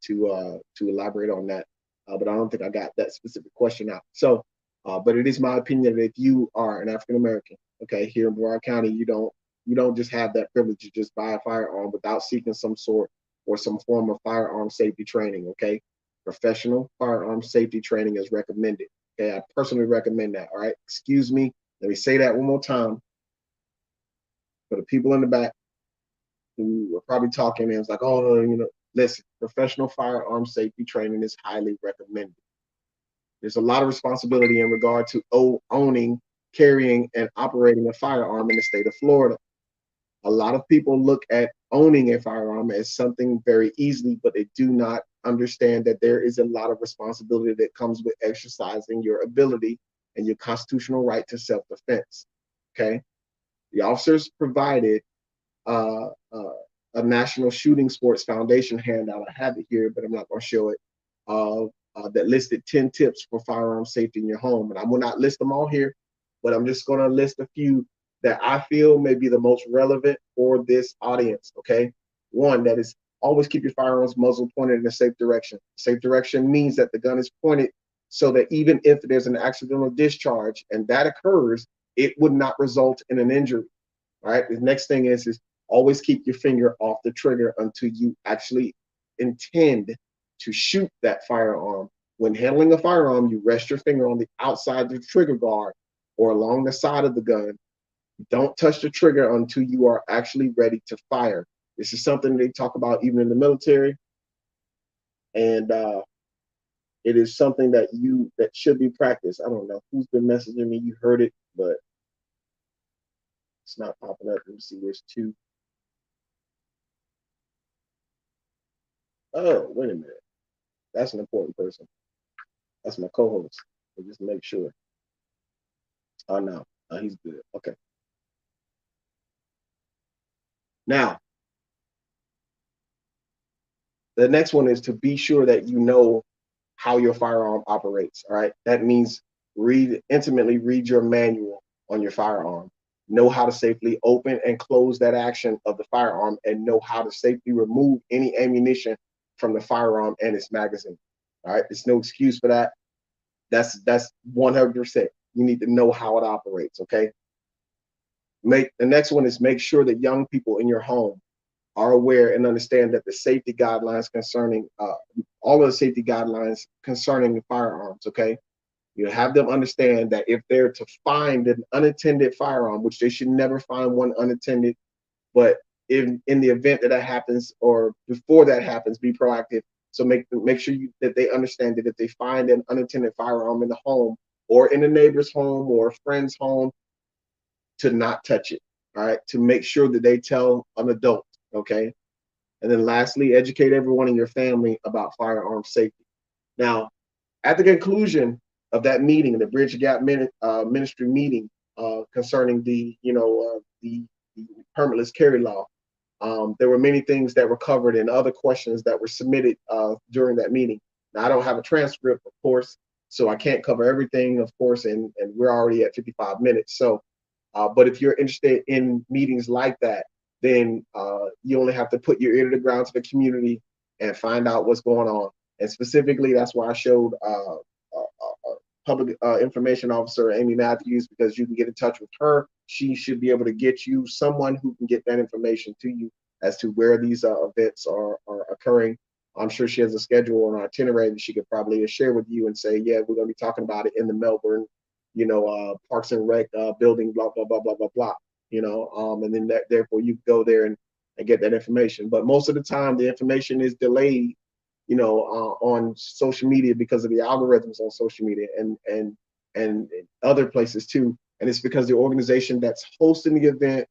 to elaborate on that, but I don't think I got that specific question out. So, but it is my opinion that if you are an African American, okay, here in Brevard County, you don't just have that privilege to just buy a firearm without seeking some sort or some form of firearm safety training. Okay, professional firearm safety training is recommended. Okay, I personally recommend that. All right, excuse me. Let me say that one more time for the people in the back. who were probably talking, and it was like, oh, listen, professional firearm safety training is highly recommended. There's a lot of responsibility in regard to owning, carrying, and operating a firearm in the state of Florida. A lot of people look at owning a firearm as something very easily, but they do not understand that there is a lot of responsibility that comes with exercising your ability and your constitutional right to self-defense. Okay. The officers provided a National Shooting Sports Foundation handout. I have it here, but I'm not going to show it. That listed 10 tips for firearm safety in your home. And I will not list them all here, but I'm just going to list a few that I feel may be the most relevant for this audience. Okay. One, that is always keep your firearms muzzle pointed in a safe direction. Safe direction means that the gun is pointed so that even if there's an accidental discharge and that occurs, it would not result in an injury. All right. The next thing is always keep your finger off the trigger until you actually intend to shoot that firearm. When handling a firearm, you rest your finger on the outside of the trigger guard or along the side of the gun. Don't touch the trigger until you are actually ready to fire. This is something they talk about even in the military, and it is something that should be practiced. I don't know who's been messaging me. You heard it, but it's not popping up. Let me see. There's two. Oh, wait a minute. That's an important person. That's my co-host. So just make sure. Oh no, he's good. Okay. Now, the next one is to be sure that you know how your firearm operates. All right. That means intimately read your manual on your firearm. Know how to safely open and close that action of the firearm, and know how to safely remove any ammunition from the firearm and its magazine. All right. There's no excuse for that. That's 100%. You need to know how it operates. Okay. The next one is make sure that young people in your home are aware and understand that the safety guidelines concerning all of the safety guidelines concerning the firearms. Okay. You have them understand that if they're to find an unattended firearm, which they should never find one unattended, but in the event that happens or before that happens, be proactive. So make sure that they understand that if they find an unattended firearm in the home or in a neighbor's home or a friend's home, to not touch it. All right. To make sure that they tell an adult. Okay. And then lastly, educate everyone in your family about firearm safety. Now, at the conclusion of that meeting, the Bridge Gap Ministry meeting concerning the permitless carry law, there were many things that were covered and other questions that were submitted during that meeting. Now, I don't have a transcript, of course, so I can't cover everything, of course, and we're already at 55 minutes. So, but if you're interested in meetings like that, then you only have to put your ear to the ground to the community and find out what's going on. And specifically, that's why I showed public information officer Amy Matthews, because you can get in touch with her. She should be able to get you someone who can get that information to you as to where these events are occurring. I'm sure she has a schedule or an itinerary that she could probably share with you and say, yeah, we're going to be talking about it in the Melbourne, Parks and Rec building, blah, blah, blah, blah, blah, blah, and then therefore you go there and get that information. But most of the time, the information is delayed, on social media because of the algorithms on social media and other places too. And it's because the organization that's hosting the event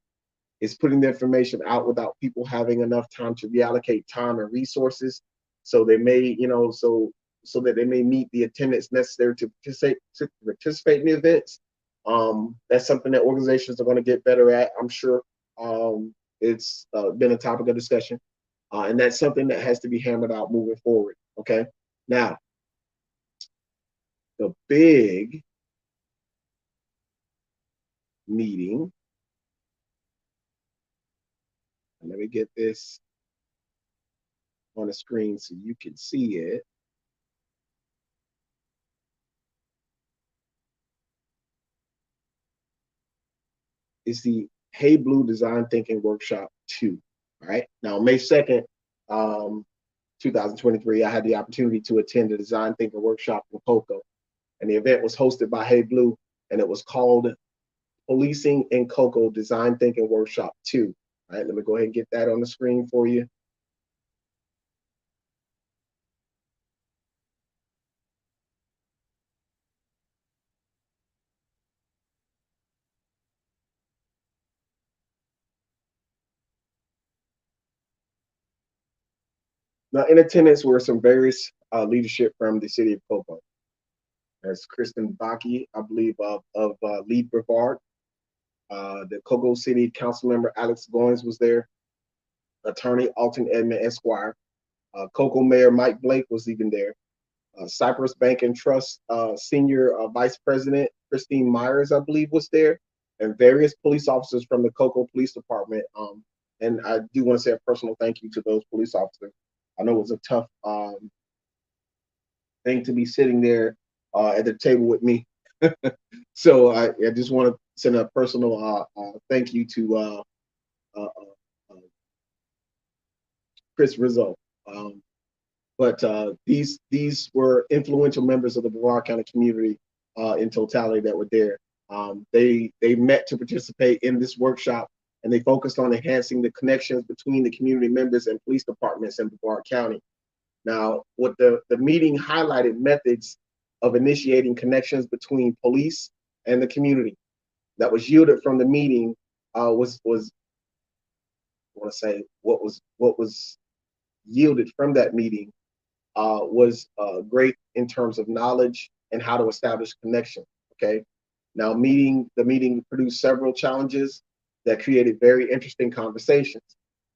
is putting the information out without people having enough time to reallocate time and resources. So they may, so that they may meet the attendance necessary to participate in the events. That's something that organizations are going to get better at, I'm sure. It's been a topic of discussion. And that's something that has to be hammered out moving forward. Okay. Now, the big meeting, and let me get this on the screen so you can see it. It's the Hey Blue Design Thinking Workshop 2. All right. Now, May 2nd, 2023, I had the opportunity to attend the Design Thinking Workshop in Cocoa. And the event was hosted by Hey Blue, and it was called Policing in Cocoa Design Thinking Workshop 2. All right, let me go ahead and get that on the screen for you. Now, in attendance were some various leadership from the city of Cocoa. There's Kristen Baki, I believe, of Lead Brevard. The Cocoa City Council member Alex Goins was there. Attorney Alton Edmond Esquire. Cocoa Mayor Mike Blake was even there. Cypress Bank and Trust Senior Vice President Christine Myers, I believe, was there, and various police officers from the Cocoa Police Department. And I do want to say a personal thank you to those police officers. I know it was a tough thing to be sitting there at the table with me. So I just want to send a personal thank you to Chris Rizzo. But these were influential members of the Brevard County community in totality that were there. They met to participate in this workshop, and they focused on enhancing the connections between the community members and police departments in Brevard County. Now, what the meeting highlighted methods of initiating connections between police and the community that was yielded from the meeting was I want to say what was yielded from that meeting was great in terms of knowledge and how to establish connection. Okay. Now, the meeting produced several challenges that created very interesting conversations.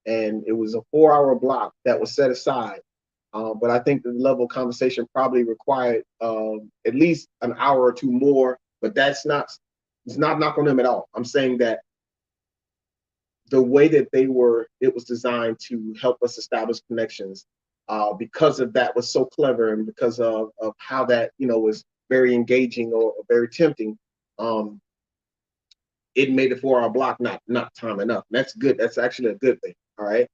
And it was a 4-hour block that was set aside. But I think the level of conversation probably required at least an hour or two more, but it's not knock on them at all. I'm saying that the way that it was designed to help us establish connections because of that was so clever, and because of how that was very engaging or very tempting. It made the 4-hour block not time enough. And that's good. That's actually a good thing. All right.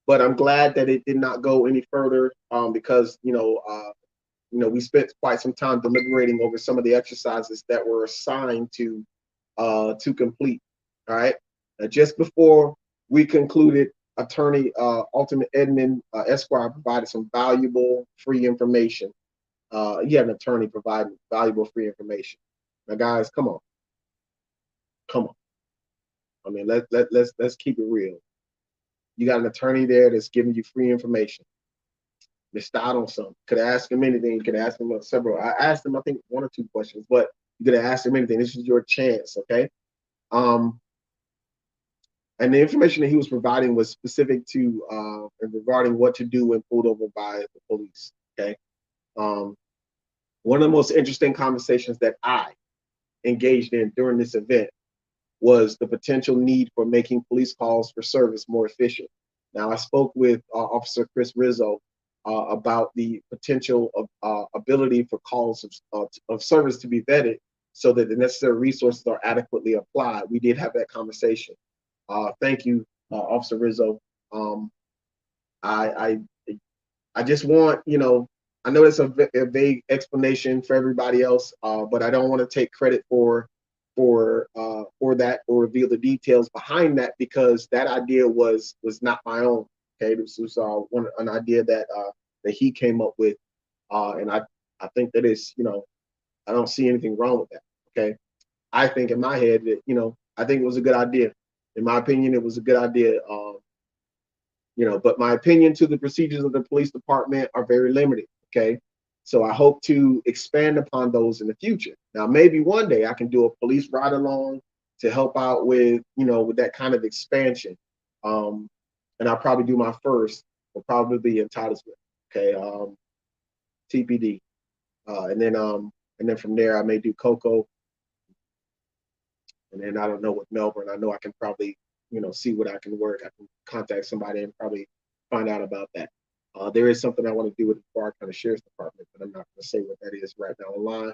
But I'm glad that it did not go any further because we spent quite some time deliberating over some of the exercises that were assigned to complete. All right. Just before we concluded, Attorney Alton Edmond Esquire provided some valuable free information. He had an attorney provide valuable free information. Now, guys, come on. I mean, let's keep it real. You got an attorney there that's giving you free information. Missed out on something. Could have asked him anything. You could have asked him several. I asked him, I think, 1 or 2 questions, but you could have asked him anything. This is your chance, okay? And the information that he was providing was specific to regarding what to do when pulled over by the police. Okay. One of the most interesting conversations that I engaged in during this event was the potential need for making police calls for service more efficient. Now, I spoke with Officer Chris Rizzo about the potential of ability for calls of service to be vetted so that the necessary resources are adequately applied. We did have that conversation. Thank you, Officer Rizzo. I just want, I know it's a vague explanation for everybody else, but I don't want to take credit for that or reveal the details behind that, because that idea was not my own. Okay, this was an idea that he came up with, and I think that is, I don't see anything wrong with that. Okay, I think in my head that I think it was a good idea. In my opinion, it was a good idea. But my opinion to the procedures of the police department are very limited. Okay. So I hope to expand upon those in the future. Now, maybe one day I can do a police ride along to help out with, with that kind of expansion. And I'll probably do my first, will probably be in Titusville. Okay. TPD. And then from there I may do Cocoa. And then I don't know with Melbourne. I know I can probably, see what I can work. I can contact somebody and probably find out about that. There is something I want to do with the Brevard County Sheriff's Department, but I'm not going to say what that is right now online.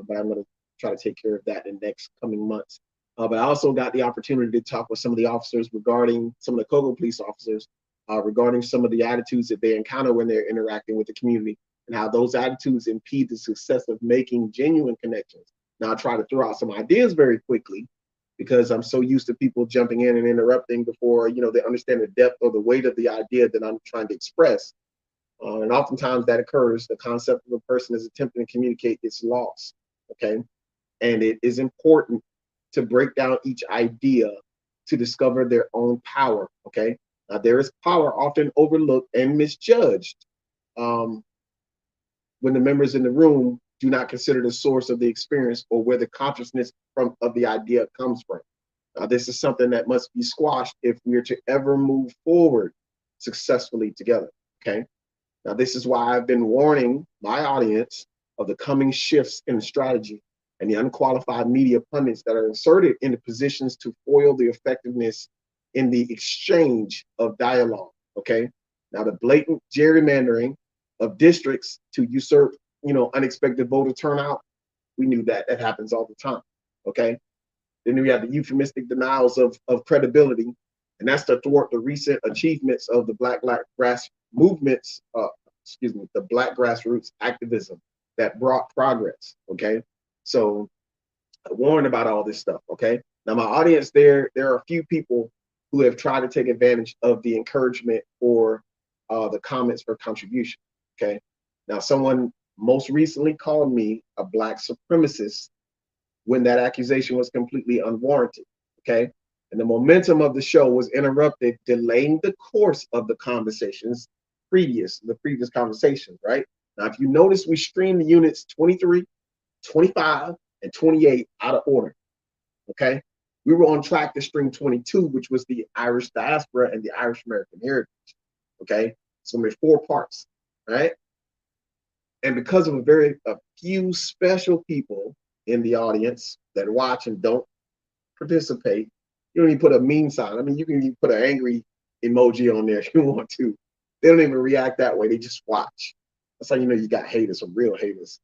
But I'm going to try to take care of that in the next coming months. But I also got the opportunity to talk with some of the officers regarding some of the Cocoa police officers, regarding some of the attitudes that they encounter when they're interacting with the community, and how those attitudes impede the success of making genuine connections. Now, I try to throw out some ideas very quickly, because I'm so used to people jumping in and interrupting before, you know, they understand the depth or the weight of the idea that I'm trying to express. And oftentimes that occurs. The concept of a person is attempting to communicate gets lost. Okay. And it is important to break down each idea to discover their own power. Okay. Now, there is power often overlooked and misjudged um, when the members in the room do not consider the source of the experience or where the consciousness of the idea comes from. Now, this is something that must be squashed if we are to ever move forward successfully together. Okay. Now, this is why I've been warning my audience of the coming shifts in strategy and the unqualified media pundits that are inserted into positions to foil the effectiveness in the exchange of dialogue. Okay. Now, the blatant gerrymandering of districts to usurp, you know, unexpected voter turnout, we knew that happens all the time. Okay. Then we have the euphemistic denials of credibility, and that's to thwart the recent achievements of the Black grass movements, the Black grassroots activism that brought progress. Okay, so I warned about all this stuff. Okay, now my audience, there are a few people who have tried to take advantage of the encouragement or the comments for contribution. Okay, now someone most recently called me a Black supremacist when that accusation was completely unwarranted. Okay. And the momentum of the show was interrupted, delaying the course of the conversations the previous conversations, right? Now, if you notice, we streamed the units 23, 25, and 28 out of order. Okay. We were on track to stream 22, which was the Irish diaspora and the Irish American heritage. Okay. So there's 4 parts, right? And because of a few special people in the audience that watch and don't participate, you don't even put a mean sign. I mean, you can even put an angry emoji on there if you want to. They don't even react that way. They just watch. That's how you know you got haters, some real haters.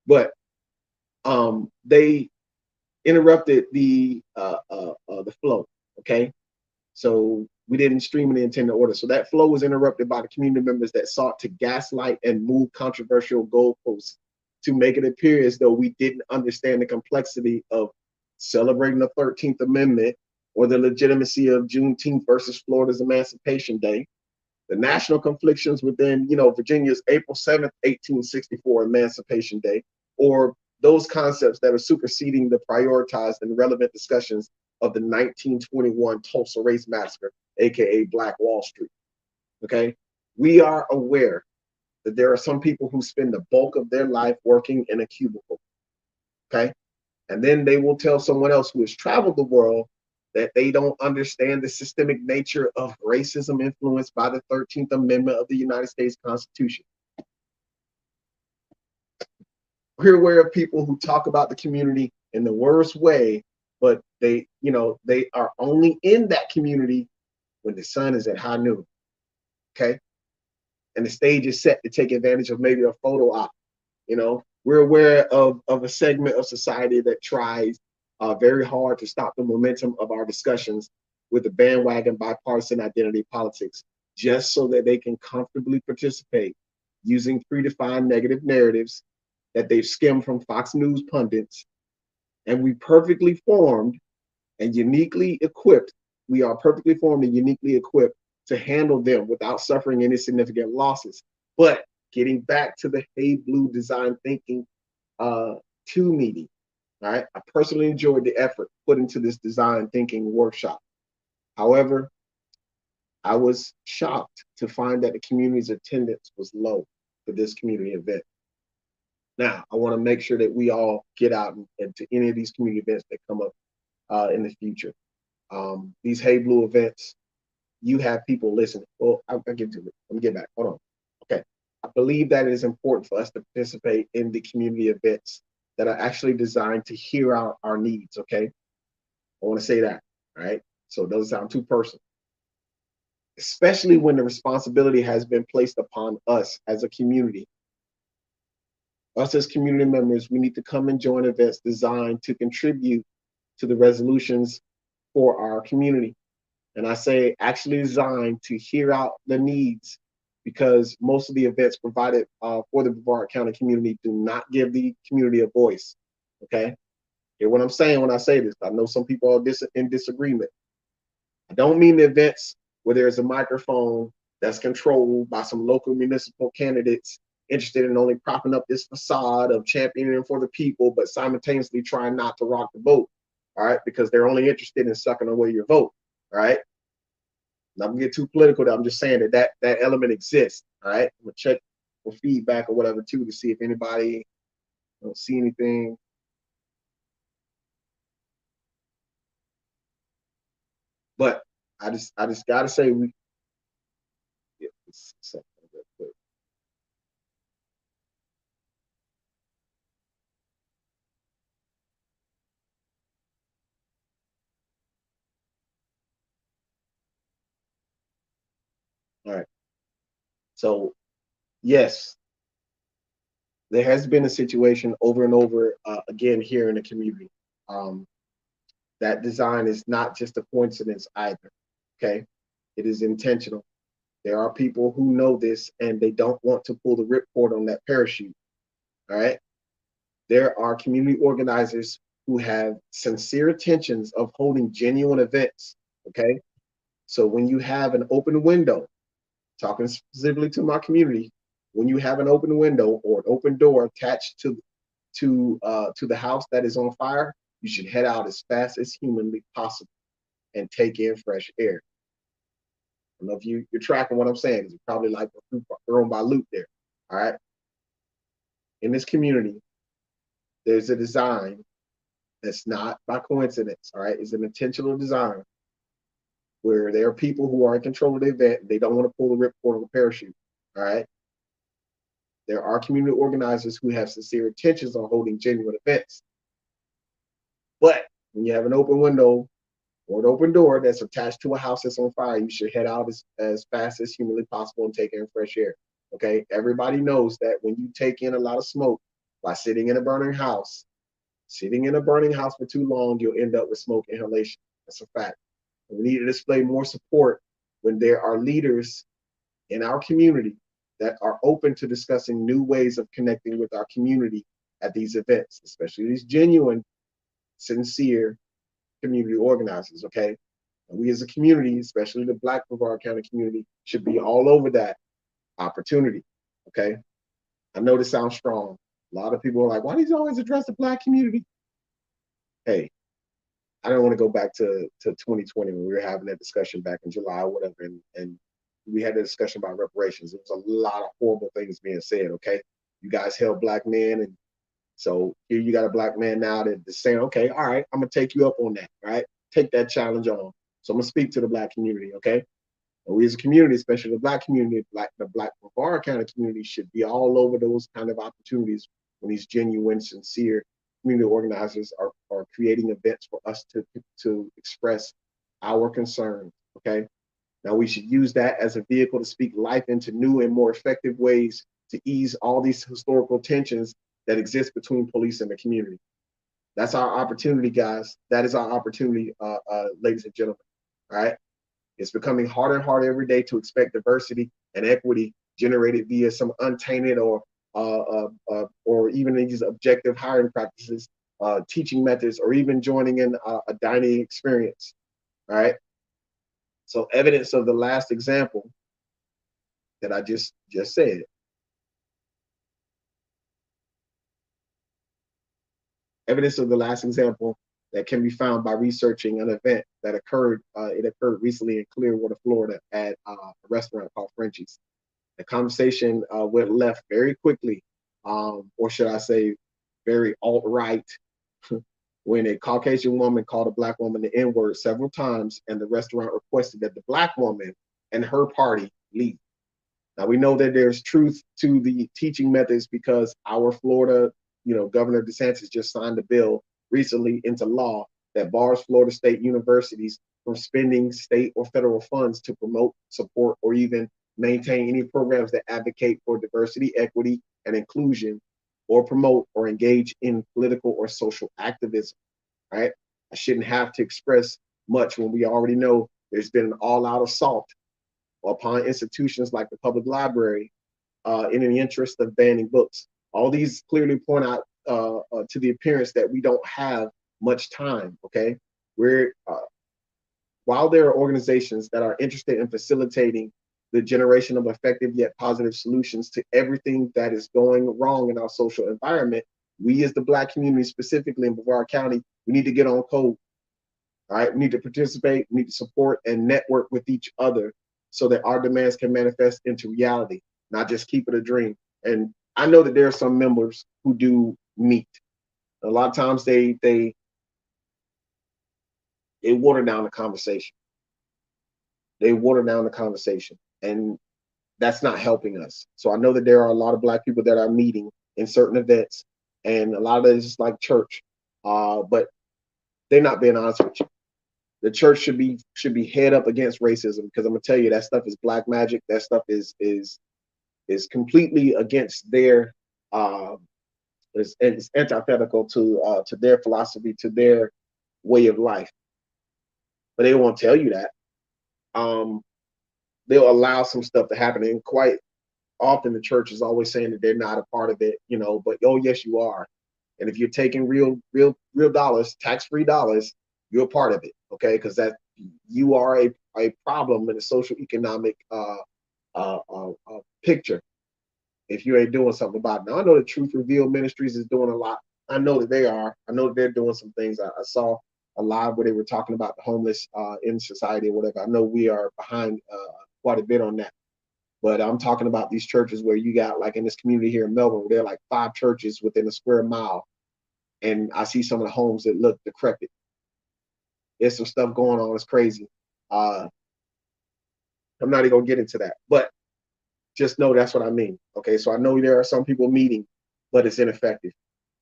But they interrupted the flow. Okay, so we didn't stream in the intended order. So that flow was interrupted by the community members that sought to gaslight and move controversial goalposts to make it appear as though we didn't understand the complexity of celebrating the 13th Amendment or the legitimacy of Juneteenth versus Florida's Emancipation Day, the national conflictions within, you know, Virginia's April 7th, 1864 Emancipation Day, or those concepts that are superseding the prioritized and relevant discussions of the 1921 Tulsa Race Massacre, aka Black Wall Street. Okay, we are aware that there are some people who spend the bulk of their life working in a cubicle. Okay, and then they will tell someone else who has traveled the world that they don't understand the systemic nature of racism influenced by the 13th Amendment of the United States Constitution. We're aware of people who talk about the community in the worst way, but they, you know, they are only in that community when the sun is at high noon. Okay, and the stage is set to take advantage of maybe a photo op. You know, we're aware of a segment of society that tries very hard to stop the momentum of our discussions with the bandwagon bipartisan identity politics, just so that they can comfortably participate using predefined negative narratives that they've skimmed from Fox News pundits. And we perfectly formed and uniquely equipped, we are perfectly formed and uniquely equipped to handle them without suffering any significant losses. But getting back to the Hey Blue design thinking 2 meeting, right? I personally enjoyed the effort put into this design thinking workshop. However, I was shocked to find that the community's attendance was low for this community event. Now, I want to make sure that we all get out and to any of these community events that come up in the future. These Hey Blue events, you have people listening. Well, I'll get to it. Let me get back. Hold on. Okay. I believe that it is important for us to participate in the community events that are actually designed to hear our needs. Okay. I want to say that. All right. So it doesn't sound too personal. Especially when the responsibility has been placed upon us as a community. Us as community members, we need to come and join events designed to contribute to the resolutions for our community. And I say actually designed to hear out the needs, because most of the events provided for the Brevard County community do not give the community a voice. Okay. Hear what I'm saying when I say this. I know some people are in disagreement. I don't mean the events where there's a microphone that's controlled by some local municipal candidates interested in only propping up this facade of championing for the people, but simultaneously trying not to rock the boat, all right, because they're only interested in sucking away your vote, all right? Not gonna get too political. I'm just saying that element exists, all right? I'm gonna check for feedback or whatever too to see if anybody don't see anything. But I just gotta say yeah, real quick. All right. So yes, there has been a situation over and over again here in the community. Um, that design is not just a coincidence either. Okay, it is intentional. There are people who know this and they don't want to pull the ripcord on that parachute. All right. There are community organizers who have sincere intentions of holding genuine events. Okay. So when you have an open window, talking specifically to my community, when you have an open window or an open door attached to the house that is on fire, you should head out as fast as humanly possible and take in fresh air. I don't know if you're tracking what I'm saying, because you're probably like thrown by loop there. All right. In this community, there's a design that's not by coincidence. All right. It's an intentional design where there are people who are in control of the event. They don't want to pull the ripcord of the parachute. All right. There are community organizers who have sincere intentions on holding genuine events. But when you have an open window or an open door that's attached to a house that's on fire, you should head out as fast as humanly possible and take in fresh air. Okay. Everybody knows that when you take in a lot of smoke by sitting in a burning house, sitting in a burning house for too long, you'll end up with smoke inhalation. That's a fact. And we need to display more support when there are leaders in our community that are open to discussing new ways of connecting with our community at these events, especially these genuine, sincere community organizers, okay? And we as a community, especially the Black Brevard County community, should be all over that opportunity, okay? I know this sounds strong. A lot of people are like, why do you always address the Black community? Hey, I don't want to go back to 2020 when we were having that discussion back in July or whatever, and we had a discussion about reparations. There was a lot of horrible things being said, okay? You guys held Black men, and so here you got a Black man now that's saying, okay, all right, I'm gonna take you up on that, right? Take that challenge on. So I'm gonna speak to the Black community, okay? And we as a community, especially the Black community, the Black Brevard County community, should be all over those kind of opportunities when these genuine, sincere community organizers are creating events for us to express our concerns, okay? Now we should use that as a vehicle to speak life into new and more effective ways to ease all these historical tensions that exist between police and the community. That's our opportunity, guys. That is our opportunity, ladies and gentlemen. All right. It's becoming harder and harder every day to expect diversity and equity generated via some untainted or even these objective hiring practices, teaching methods, or even joining in a dining experience. All right. So evidence of the last example that I just said. Evidence of the last example that can be found by researching an event that occurred. It occurred recently in Clearwater, Florida, at a restaurant called Frenchie's. The conversation went left very quickly, or should I say, very alt-right, when a Caucasian woman called a Black woman the N-word several times, and the restaurant requested that the Black woman and her party leave. Now we know that there's truth to the teaching methods because our Florida, Governor DeSantis just signed a bill recently into law that bars Florida state universities from spending state or federal funds to promote, support, or even maintain any programs that advocate for diversity, equity, and inclusion, or promote or engage in political or social activism. Right? I shouldn't have to express much when we already know there's been an all-out assault upon institutions like the public library in the interest of banning books. All these clearly point out to the appearance that we don't have much time. Okay, we're while there are organizations that are interested in facilitating the generation of effective yet positive solutions to everything that is going wrong in our social environment, we as the Black community, specifically in Brevard County, we need to get on code. All right, we need to participate, we need to support and network with each other so that our demands can manifest into reality, not just keep it a dream. And I know that there are some members who do meet. A lot of times they water down the conversation. They water down the conversation, and that's not helping us. So I know that there are a lot of Black people that are meeting in certain events, and a lot of it is like church, but they're not being honest with you. The church should be head up against racism, because I'm gonna tell you that stuff is black magic. That stuff is completely against their it's antithetical to their philosophy, to their way of life. But they won't tell you that. They'll allow some stuff to happen, and quite often the church is always saying that they're not a part of it, but oh yes you are. And if you're taking real dollars, tax-free dollars, you're a part of it, okay? Because that you are a problem in the social economic picture if you ain't doing something about it. Now I know the Truth Revealed Ministries is doing a lot. I know that they are. I know that they're doing some things. I saw a live where they were talking about the homeless in society or whatever. I know we are behind quite a bit on that. But I'm talking about these churches where you got, like in this community here in Melbourne, where there are like 5 churches within a square mile. And I see some of the homes that look decrepit. There's some stuff going on. It's crazy. I'm not even gonna get into that, but just know that's what I mean. Okay, so I know there are some people meeting, but it's ineffective.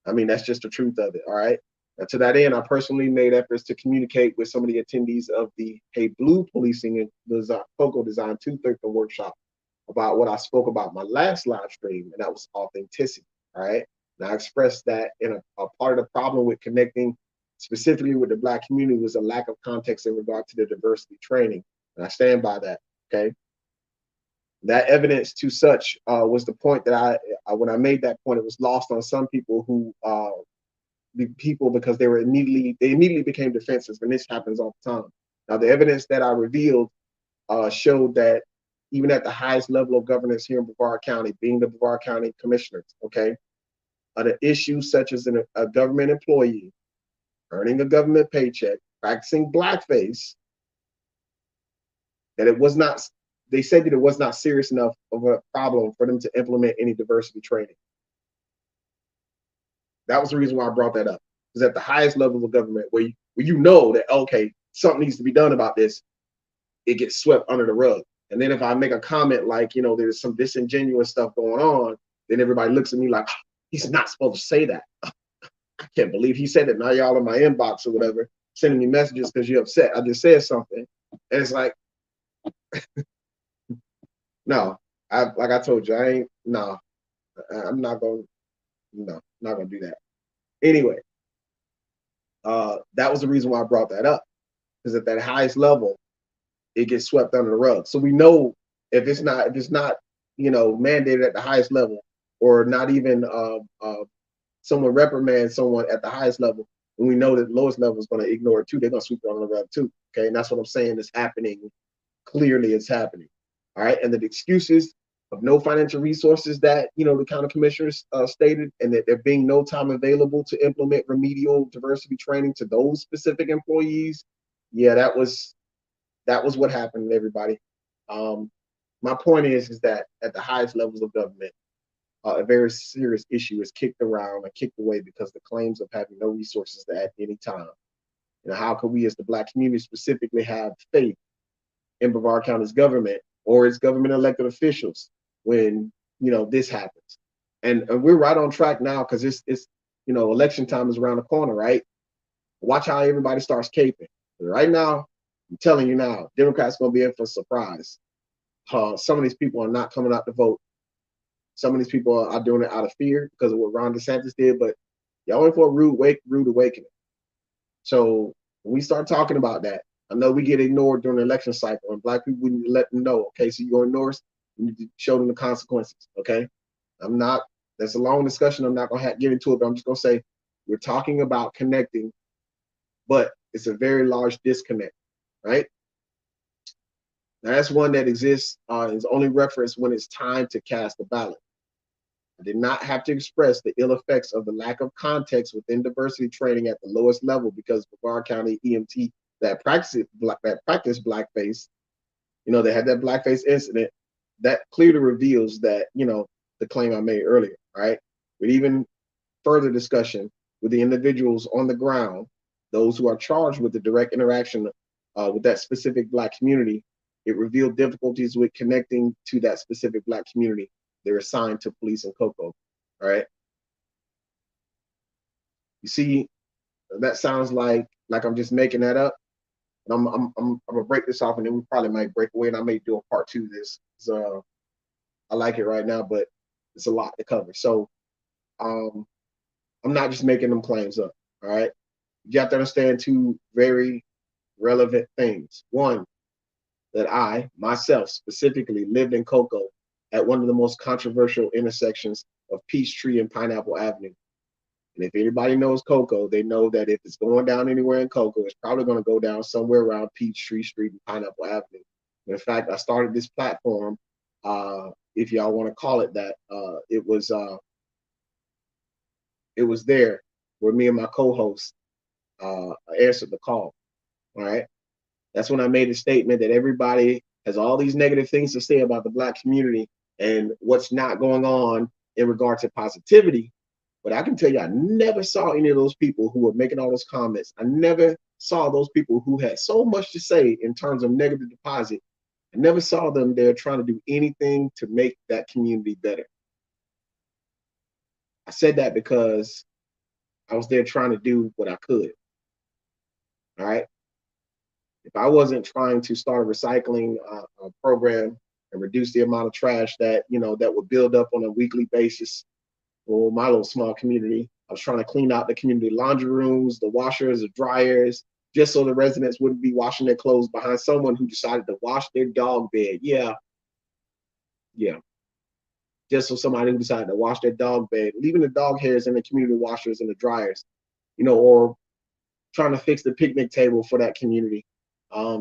I mean, that's just the truth of it. All right. Now, to that end, I personally made efforts to communicate with some of the attendees of the Hey Blue Policing and Focal Design 213 workshop about what I spoke about my last live stream, and that was authenticity. All right. And I expressed that in a part of the problem with connecting specifically with the Black community was a lack of context in regard to the diversity training. And I stand by that. Okay. That evidence to such was the point that I when I made that point, it was lost on some people who because they immediately became defensive, and this happens all the time. Now, the evidence that I revealed showed that even at the highest level of governance here in Brevard County, being the Brevard County commissioners, okay, the issues such as a government employee earning a government paycheck, practicing blackface, that it was not, they said that it was not serious enough of a problem for them to implement any diversity training. That was the reason why I brought that up. Because at the highest level of government, where you know that, okay, something needs to be done about this, it gets swept under the rug. And then if I make a comment like, there's some disingenuous stuff going on, then everybody looks at me like, he's not supposed to say that. I can't believe he said it. Now y'all in my inbox or whatever, sending me messages because you're upset. I just said something. And it's like, no, like I told you, I'm not going to do that. Anyway, that was the reason why I brought that up, because at that highest level, it gets swept under the rug. So we know if it's not mandated at the highest level, or not even someone reprimands someone at the highest level, and we know that the lowest level is going to ignore it too, they're going to sweep it under the rug too. Okay, and that's what I'm saying is happening. Clearly, it's happening. All right, and the excuses of no financial resources that the county commissioners stated, and that there being no time available to implement remedial diversity training to those specific employees. Yeah, that was what happened, everybody. My point is that at the highest levels of government, a very serious issue is kicked around and kicked away because the claims of having no resources at any time. How can we as the Black community specifically have faith in Brevard County's government or its government elected officials when this happens? And we're right on track now, because it's election time is around the corner, right? Watch how everybody starts caping. Right now, I'm telling you now, Democrats going to be in for a surprise. Some of these people are not coming out to vote. Some of these people are doing it out of fear because of what Ron DeSantis did, but y'all in for a rude awakening. So when we start talking about that, I know we get ignored during the election cycle, and Black people, we need to let them know, okay, so you're ignore us, we need to show them the consequences, okay? That's a long discussion. I'm not going to get into it, but I'm just going to say, we're talking about connecting but it's a very large disconnect, right? Now, that's one that exists, is only referenced when it's time to cast a ballot. I did not have to express the ill effects of the lack of context within diversity training at the lowest level because Brevard County EMT that practice blackface, they had that blackface incident that clearly reveals that, the claim I made earlier, right? With even further discussion with the individuals on the ground, those who are charged with the direct interaction with that specific Black community, it revealed difficulties with connecting to that specific Black community they're assigned to police in Cocoa, all right? You see, that sounds like I'm just making that up. And I'm gonna break this off, and then we probably might break away, and I may do a part 2 of this. So I like it right now, but it's a lot to cover. So I'm not just making them claims up. All right, you have to understand 2 very relevant things. One, that I myself specifically lived in Cocoa at one of the most controversial intersections of Peachtree and Pineapple Avenue. And if anybody knows Cocoa, they know that if it's going down anywhere in Cocoa, it's probably going to go down somewhere around Peachtree Street and Pineapple Avenue. And in fact, I started this platform, if y'all want to call it that. It was there where me and my co-host answered the call. All right. That's when I made a statement that everybody has all these negative things to say about the Black community and what's not going on in regard to positivity. But I can tell you, I never saw any of those people who were making all those comments. I never saw those people who had so much to say in terms of negative deposit. I never saw them there trying to do anything to make that community better. I said that because I was there trying to do what I could. All right. If I wasn't trying to start a recycling program and reduce the amount of trash that that would build up on a weekly basis for my little small community, I was trying to clean out the community laundry rooms, the washers, the dryers, just so the residents wouldn't be washing their clothes behind someone who decided to wash their dog bed. Yeah. Just so somebody who decided to wash their dog bed, leaving the dog hairs in the community washers and the dryers, or trying to fix the picnic table for that community.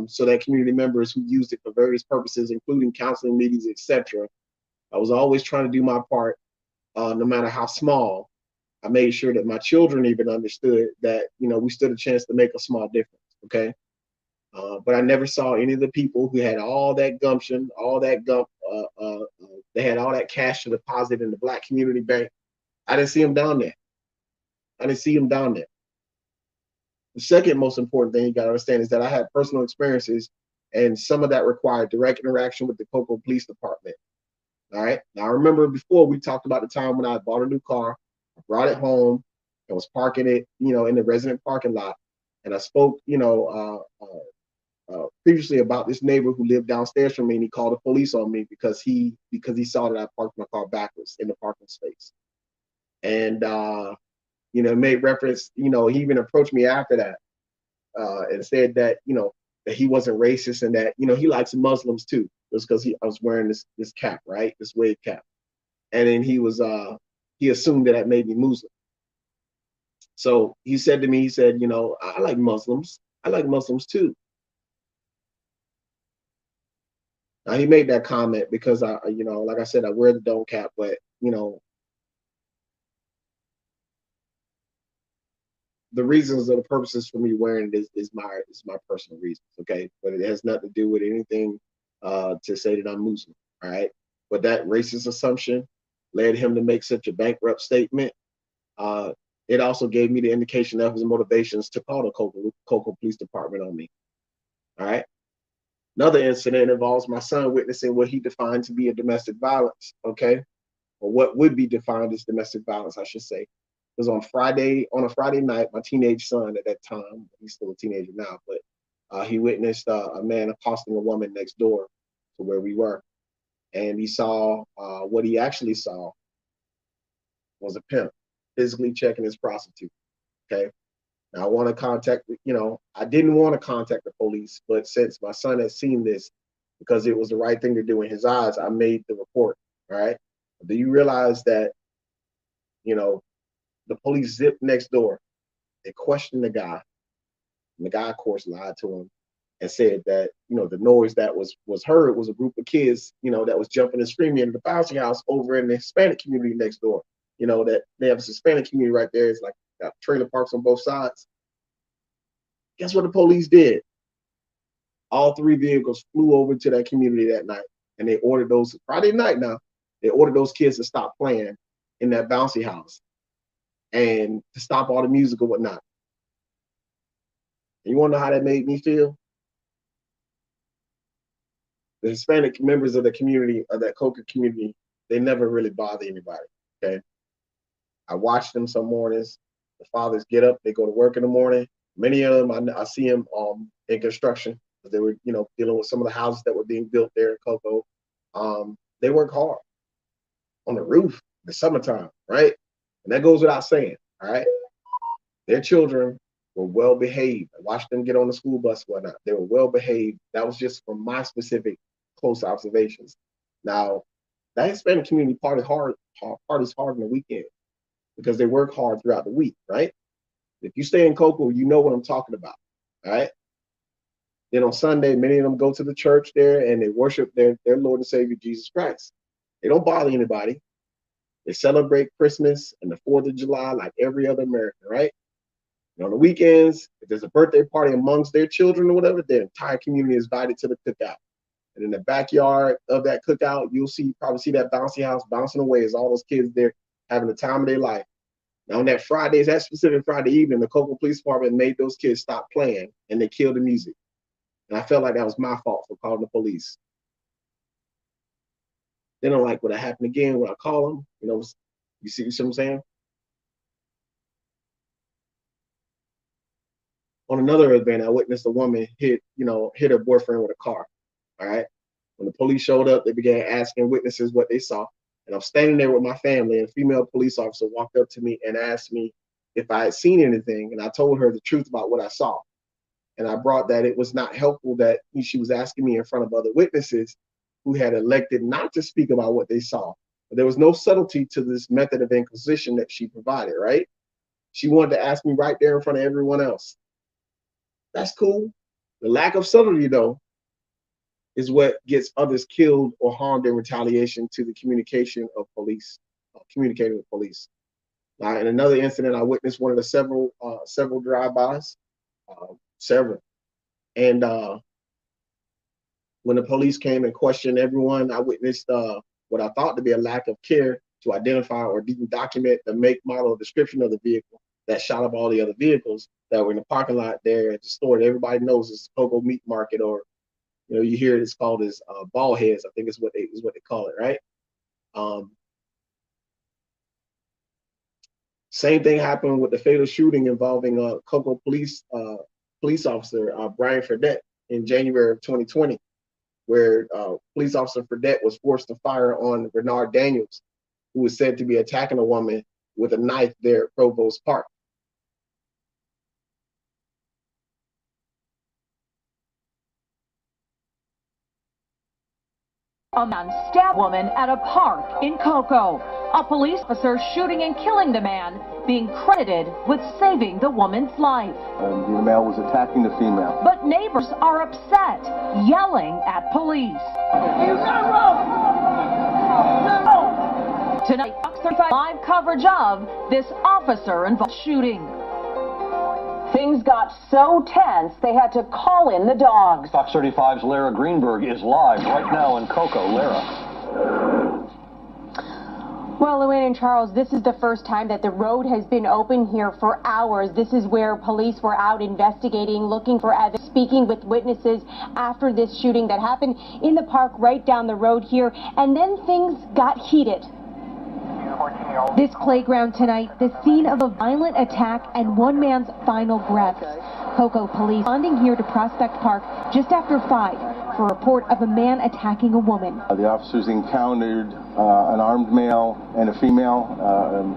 So that community members who used it for various purposes, including counseling meetings, etc. I was always trying to do my part, no matter how small. I made sure that my children even understood that, we stood a chance to make a small difference, okay? But I never saw any of the people who had all that gumption, all that they had all that cash to deposit in the Black community bank. I didn't see them down there. The second most important thing you got to understand is that I had personal experiences, and some of that required direct interaction with the Cocoa Police Department. All right. Now, I remember before we talked about the time when I bought a new car, I brought it home, and was parking it, in the resident parking lot. And I spoke, previously about this neighbor who lived downstairs from me, and he called the police on me because he saw that I parked my car backwards in the parking space. And made reference, he even approached me after that and said that, that he wasn't racist and that, he likes Muslims too. It was because I was wearing this cap, right? This wave cap. And then he assumed that made me Muslim. So he said to me, I like Muslims. I like Muslims too. Now he made that comment because like I said, I wear the dome cap, but the reasons or the purposes for me wearing it is my personal reasons, okay? But it has nothing to do with anything to say that I'm Muslim, all right? But that racist assumption led him to make such a bankrupt statement. It also gave me the indication of his motivations to call the Cocoa Police Department on me, all right? Another incident involves my son witnessing what he defined to be a domestic violence, okay? Or what would be defined as domestic violence, I should say. It was on a Friday night, my teenage son at that time, he's still a teenager now, but he witnessed a man accosting a woman next door to where we were. And he saw, what he actually saw was a pimp physically checking his prostitute, okay? Now I didn't want to contact the police, but since my son had seen this, because it was the right thing to do in his eyes, I made the report, all right? Do you realize that, the police zipped next door? They questioned the guy. And the guy, of course, lied to him and said that, the noise that was heard was a group of kids, that was jumping and screaming in the bouncy house over in the Hispanic community next door. That they have a Hispanic community right there. It's like got trailer parks on both sides. Guess what the police did? All 3 vehicles flew over to that community that night, and they ordered those Friday night. Now they ordered those kids to stop playing in that bouncy house and to stop all the music or whatnot. And you want to know how that made me feel? The Hispanic members of the community, of that Coca community, they never really bother anybody. Okay, I watch them some mornings. The fathers get up, they go to work in the morning. Many of them, I see them in construction. They were, dealing with some of the houses that were being built there in Cocoa. They work hard on the roof in the summertime, right? And that goes without saying, all right? Their children were well behaved. I watched them get on the school bus and whatnot. They were well behaved. That was just from my specific close observations. Now, that Hispanic community parties hard on the weekend because they work hard throughout the week, right? If you stay in Cocoa, you know what I'm talking about, all right? Then on Sunday, many of them go to the church there and they worship their Lord and Savior, Jesus Christ. They don't bother anybody. They celebrate Christmas and the 4th of July like every other American, right? And on the weekends, if there's a birthday party amongst their children or whatever, their entire community is invited to the cookout. And in the backyard of that cookout, you'll probably see that bouncy house bouncing away as all those kids there having the time of their life. Now on that specific Friday evening, the Cocoa Police Department made those kids stop playing and they killed the music. And I felt like that was my fault for calling the police. They don't like what happened again when I call them. You see what I'm saying? On another event, I witnessed a woman hit her boyfriend with a car. All right. When the police showed up, they began asking witnesses what they saw. And I'm standing there with my family, and a female police officer walked up to me and asked me if I had seen anything. And I told her the truth about what I saw. And I brought that it was not helpful that she was asking me in front of other witnesses who had elected not to speak about what they saw. But there was no subtlety to this method of inquisition that she provided, right? She wanted to ask me right there in front of everyone else. That's cool. The lack of subtlety, though, is what gets others killed or harmed in retaliation to the communication of police, communicating with police. Now, in another incident, I witnessed one of the several drive-bys, several. And when the police came and questioned everyone, I witnessed what I thought to be a lack of care to identify or even document the make, model, or description of the vehicle that shot up all the other vehicles that were in the parking lot there at the store that everybody knows is Cocoa Meat Market, or you hear it's called as ball heads. I think is what they call it, right? Same thing happened with the fatal shooting involving Cocoa police officer Brian Fredette in January of 2020, where police officer Fredette was forced to fire on Bernard Daniels, who was said to be attacking a woman with a knife there at Provost Park. A man stabbed a woman at a park in Cocoa. A police officer shooting and killing the man, being credited with saving the woman's life. The male was attacking the female. But neighbors are upset, yelling at police. Tonight, Fox 35 live coverage of this officer-involved shooting. Things got so tense, they had to call in the dogs. Fox 35's Lara Greenberg is live right now in Cocoa. Lara. Well, Luann and Charles, this is the first time that the road has been open here for hours. This is where police were out investigating, looking for evidence, speaking with witnesses after this shooting that happened in the park right down the road here. And then things got heated. This playground tonight, the scene of a violent attack and one man's final breaths. Cocoa police responding here to Prospect Park just after 5 for a report of a man attacking a woman. The officers encountered an armed male and a female.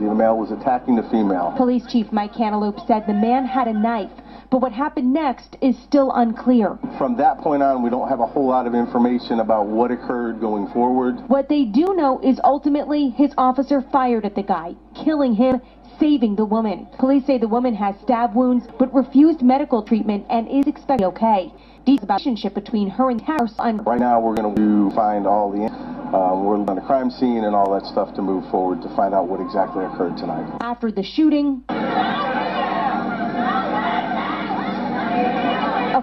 The male was attacking the female. Police Chief Mike Cantaloupe said the man had a knife, but what happened next is still unclear. From that point on, we don't have a whole lot of information about what occurred going forward. What they do know is ultimately his officer fired at the guy, killing him, saving the woman. Police say the woman has stab wounds but refused medical treatment and is expected okay. The relationship between her and her son. Right now we're going to find all the, we're on the crime scene and all that stuff to move forward to find out what exactly occurred tonight. After the shooting, a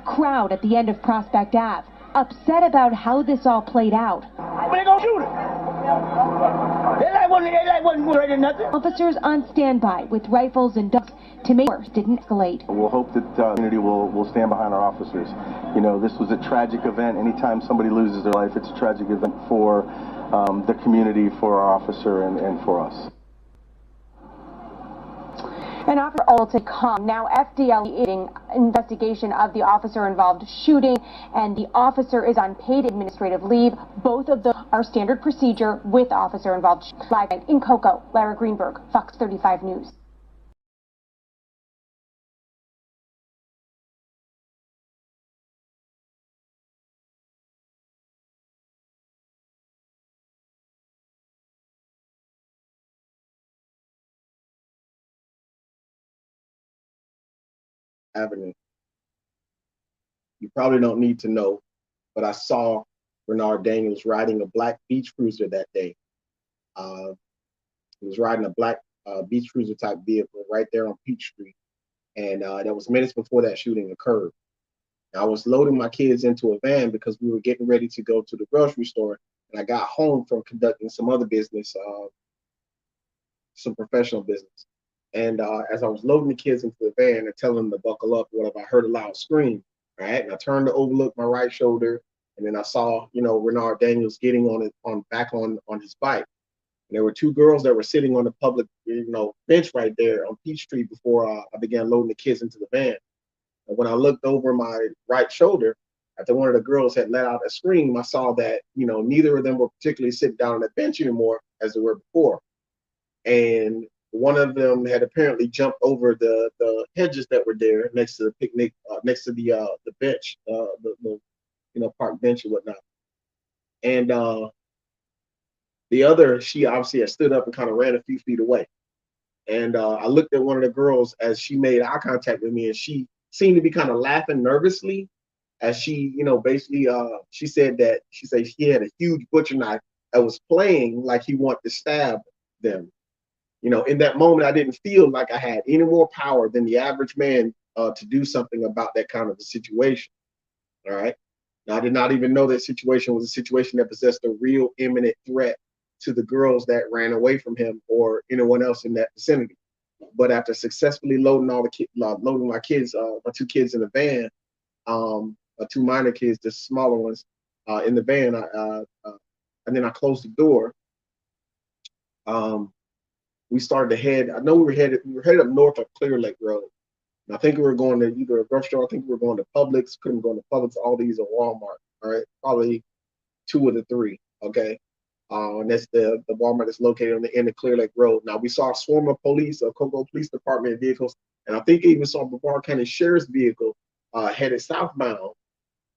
crowd at the end of Prospect Ave, upset about how this all played out. But they gonna shoot it. They wasn't ready nothing. Officers on standby with rifles and dogs to make sure it didn't escalate. We'll hope that the community will stand behind our officers. You know, this was a tragic event. Anytime somebody loses their life, it's a tragic event for the community, for our officer, and for us. And after all to come, now FDL is in investigation of the officer-involved shooting, and the officer is on paid administrative leave. Both of them are standard procedure with officer-involved. Live in Cocoa, Lara Greenberg, Fox 35 News. Avenue. You probably don't need to know, but I saw Bernard Daniels riding a black beach cruiser that day. He was riding a black beach cruiser type vehicle right there on Peachtree, and that was minutes before that shooting occurred. I was loading my kids into a van because we were getting ready to go to the grocery store, and I got home from conducting some other business, some professional business. And as I was loading the kids into the van and telling them to buckle up, I heard a loud scream, right? And I turned to overlook my right shoulder, and then I saw, Bernard Daniels getting back on his bike. And there were two girls that were sitting on the public, bench right there on Peachtree before I began loading the kids into the van. And when I looked over my right shoulder, after one of the girls had let out a scream, I saw that, neither of them were particularly sitting down on that bench anymore as they were before. And one of them had apparently jumped over the hedges that were there next to the picnic, next to the bench, the park bench and whatnot. And the other, she obviously had stood up and kind of ran a few feet away. And I looked at one of the girls as she made eye contact with me, and she seemed to be kind of laughing nervously as she, basically, she said he had a huge butcher knife that was playing like he wanted to stab them. In that moment, I didn't feel like I had any more power than the average man to do something about that kind of a situation. All right. Now, I did not even know that situation was a situation that possessed a real imminent threat to the girls that ran away from him or anyone else in that vicinity. But after successfully loading loading my kids, my two kids in the van, my two minor kids, the smaller ones, in the van, and then I closed the door. We started to head. I know we were headed up north of Clear Lake Road. And I think we were going to either a grocery store. I think we were going to Publix. Couldn't go to Publix, Aldi's, or Walmart. All right, probably two of the three. Okay, and that's the Walmart that's located on the end of Clear Lake Road. Now we saw a swarm of police, a Cocoa Police Department vehicles, and I think I even saw a Brevard County Sheriff's vehicle headed southbound.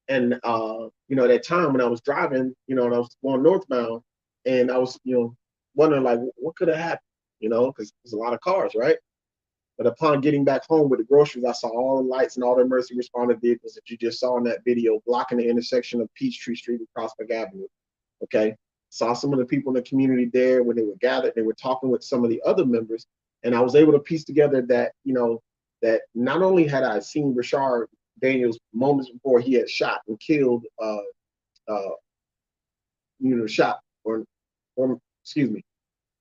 And at that time when I was driving, and I was going northbound, and I was wondering like what could have happened. Because there's a lot of cars, right? But upon getting back home with the groceries, I saw all the lights and all the emergency responder vehicles that you just saw in that video blocking the intersection of Peachtree Street and Prospect Avenue. Okay. Saw some of the people in the community there when they were gathered. They were talking with some of the other members. And I was able to piece together that, that not only had I seen Bernard Daniels moments before he had shot and killed,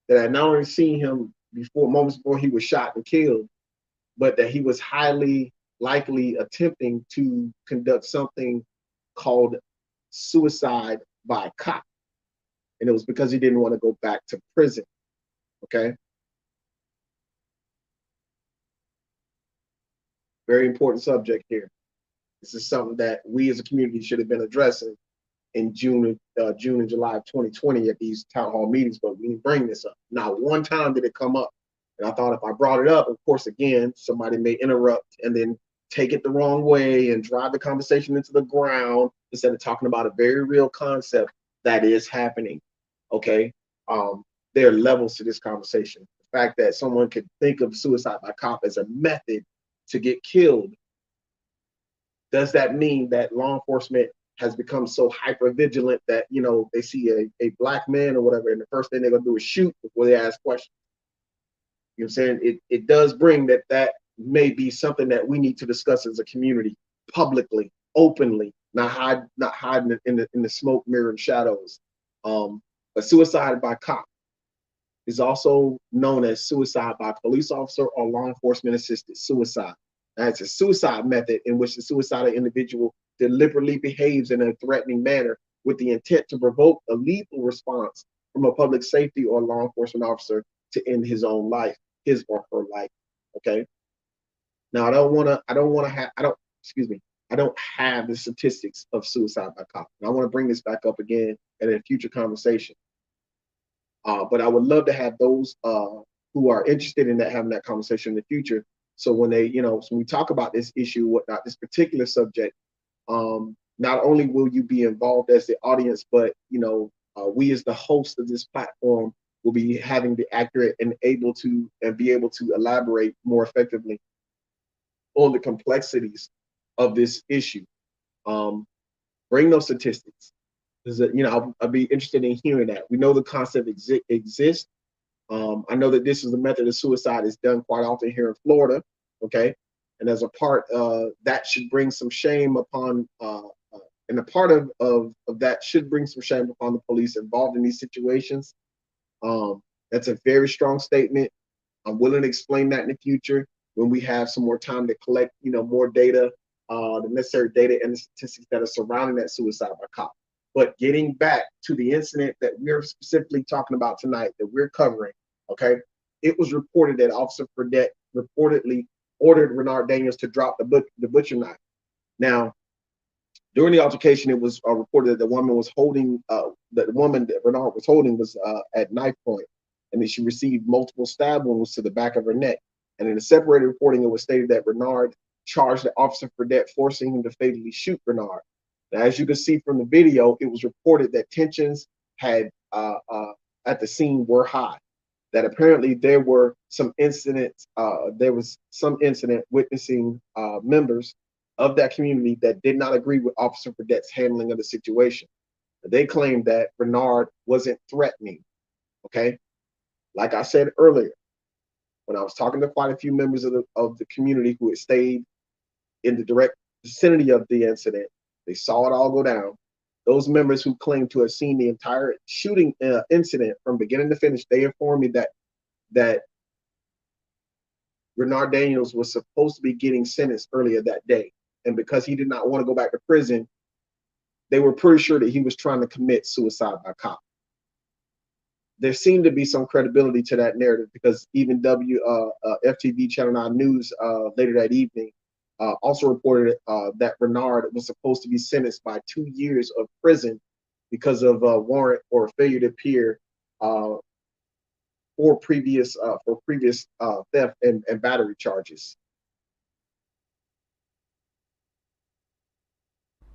that I had not only seen him moments before he was shot and killed, but that he was highly likely attempting to conduct something called suicide by cop. And it was because he didn't want to go back to prison. Okay. Very important subject here. This is something that we as a community should have been addressing in June and July of 2020 at these town hall meetings, but we didn't bring this up. Not one time did it come up. And I thought if I brought it up, of course, again, somebody may interrupt and then take it the wrong way and drive the conversation into the ground instead of talking about a very real concept that is happening. Okay. There are levels to this conversation. fact that someone could think of suicide by cop as a method to get killed, does that mean that law enforcement has become so hyper vigilant that, you know, they see a black man or whatever, and the first thing they're gonna do is shoot before they ask questions? You know what I'm saying? It does bring that may be something that we need to discuss as a community publicly, openly, not hiding in the smoke, mirror, and shadows. But suicide by cop is also known as suicide by police officer or law enforcement assisted suicide. Now, it's a suicide method in which the suicidal individual deliberately behaves in a threatening manner with the intent to provoke a lethal response from a public safety or law enforcement officer to end his own life, his or her life. Okay. Now, I don't have the statistics of suicide by cop. And I want to bring this back up again in a future conversation. But I would love to have those who are interested in having that conversation in the future. So when they, you know, so when we talk about this issue, whatnot, this particular subject, not only will you be involved as the audience, but, you know, we as the host of this platform will be having the accurate and be able to elaborate more effectively on the complexities of this issue. Bring those statistics. Because, you know, I'll be interested in hearing that. We know the concept exists. I know that this is a method of suicide is done quite often here in Florida, okay? And as a part, that should bring some shame upon, and a part of that should bring some shame upon the police involved in these situations. That's a very strong statement. I'm willing to explain that in the future when we have some more time to collect, you know, more data, the necessary data and the statistics that are surrounding that suicide by cop. But getting back to the incident that we're specifically talking about tonight, that we're covering, okay? It was reported that Officer Fredette reportedly ordered Renard Daniels to drop the butcher knife. Now, during the altercation, it was reported that the woman was holding, that Renard was holding was at knife point, and that she received multiple stab wounds to the back of her neck. And in a separated reporting, it was stated that Renard charged the Officer Fredette, forcing him to fatally shoot Renard. Now, as you can see from the video, it was reported that tensions had at the scene were high. That apparently there was some incident witnessing members of that community that did not agree with Officer Fredette's handling of the situation. They claimed that Renard wasn't threatening. Okay, like I said earlier, when I was talking to quite a few members of the community who had stayed in the direct vicinity of the incident, they saw it all go down. Those members who claimed to have seen the entire shooting incident from beginning to finish, they informed me that Renard Daniels was supposed to be getting sentenced earlier that day. And because he did not want to go back to prison, they were pretty sure that he was trying to commit suicide by cop. There seemed to be some credibility to that narrative because even FTV Channel 9 News later that evening also reported that Renard was supposed to be sentenced by 2 years of prison because of warrant or failure to appear for previous theft and battery charges.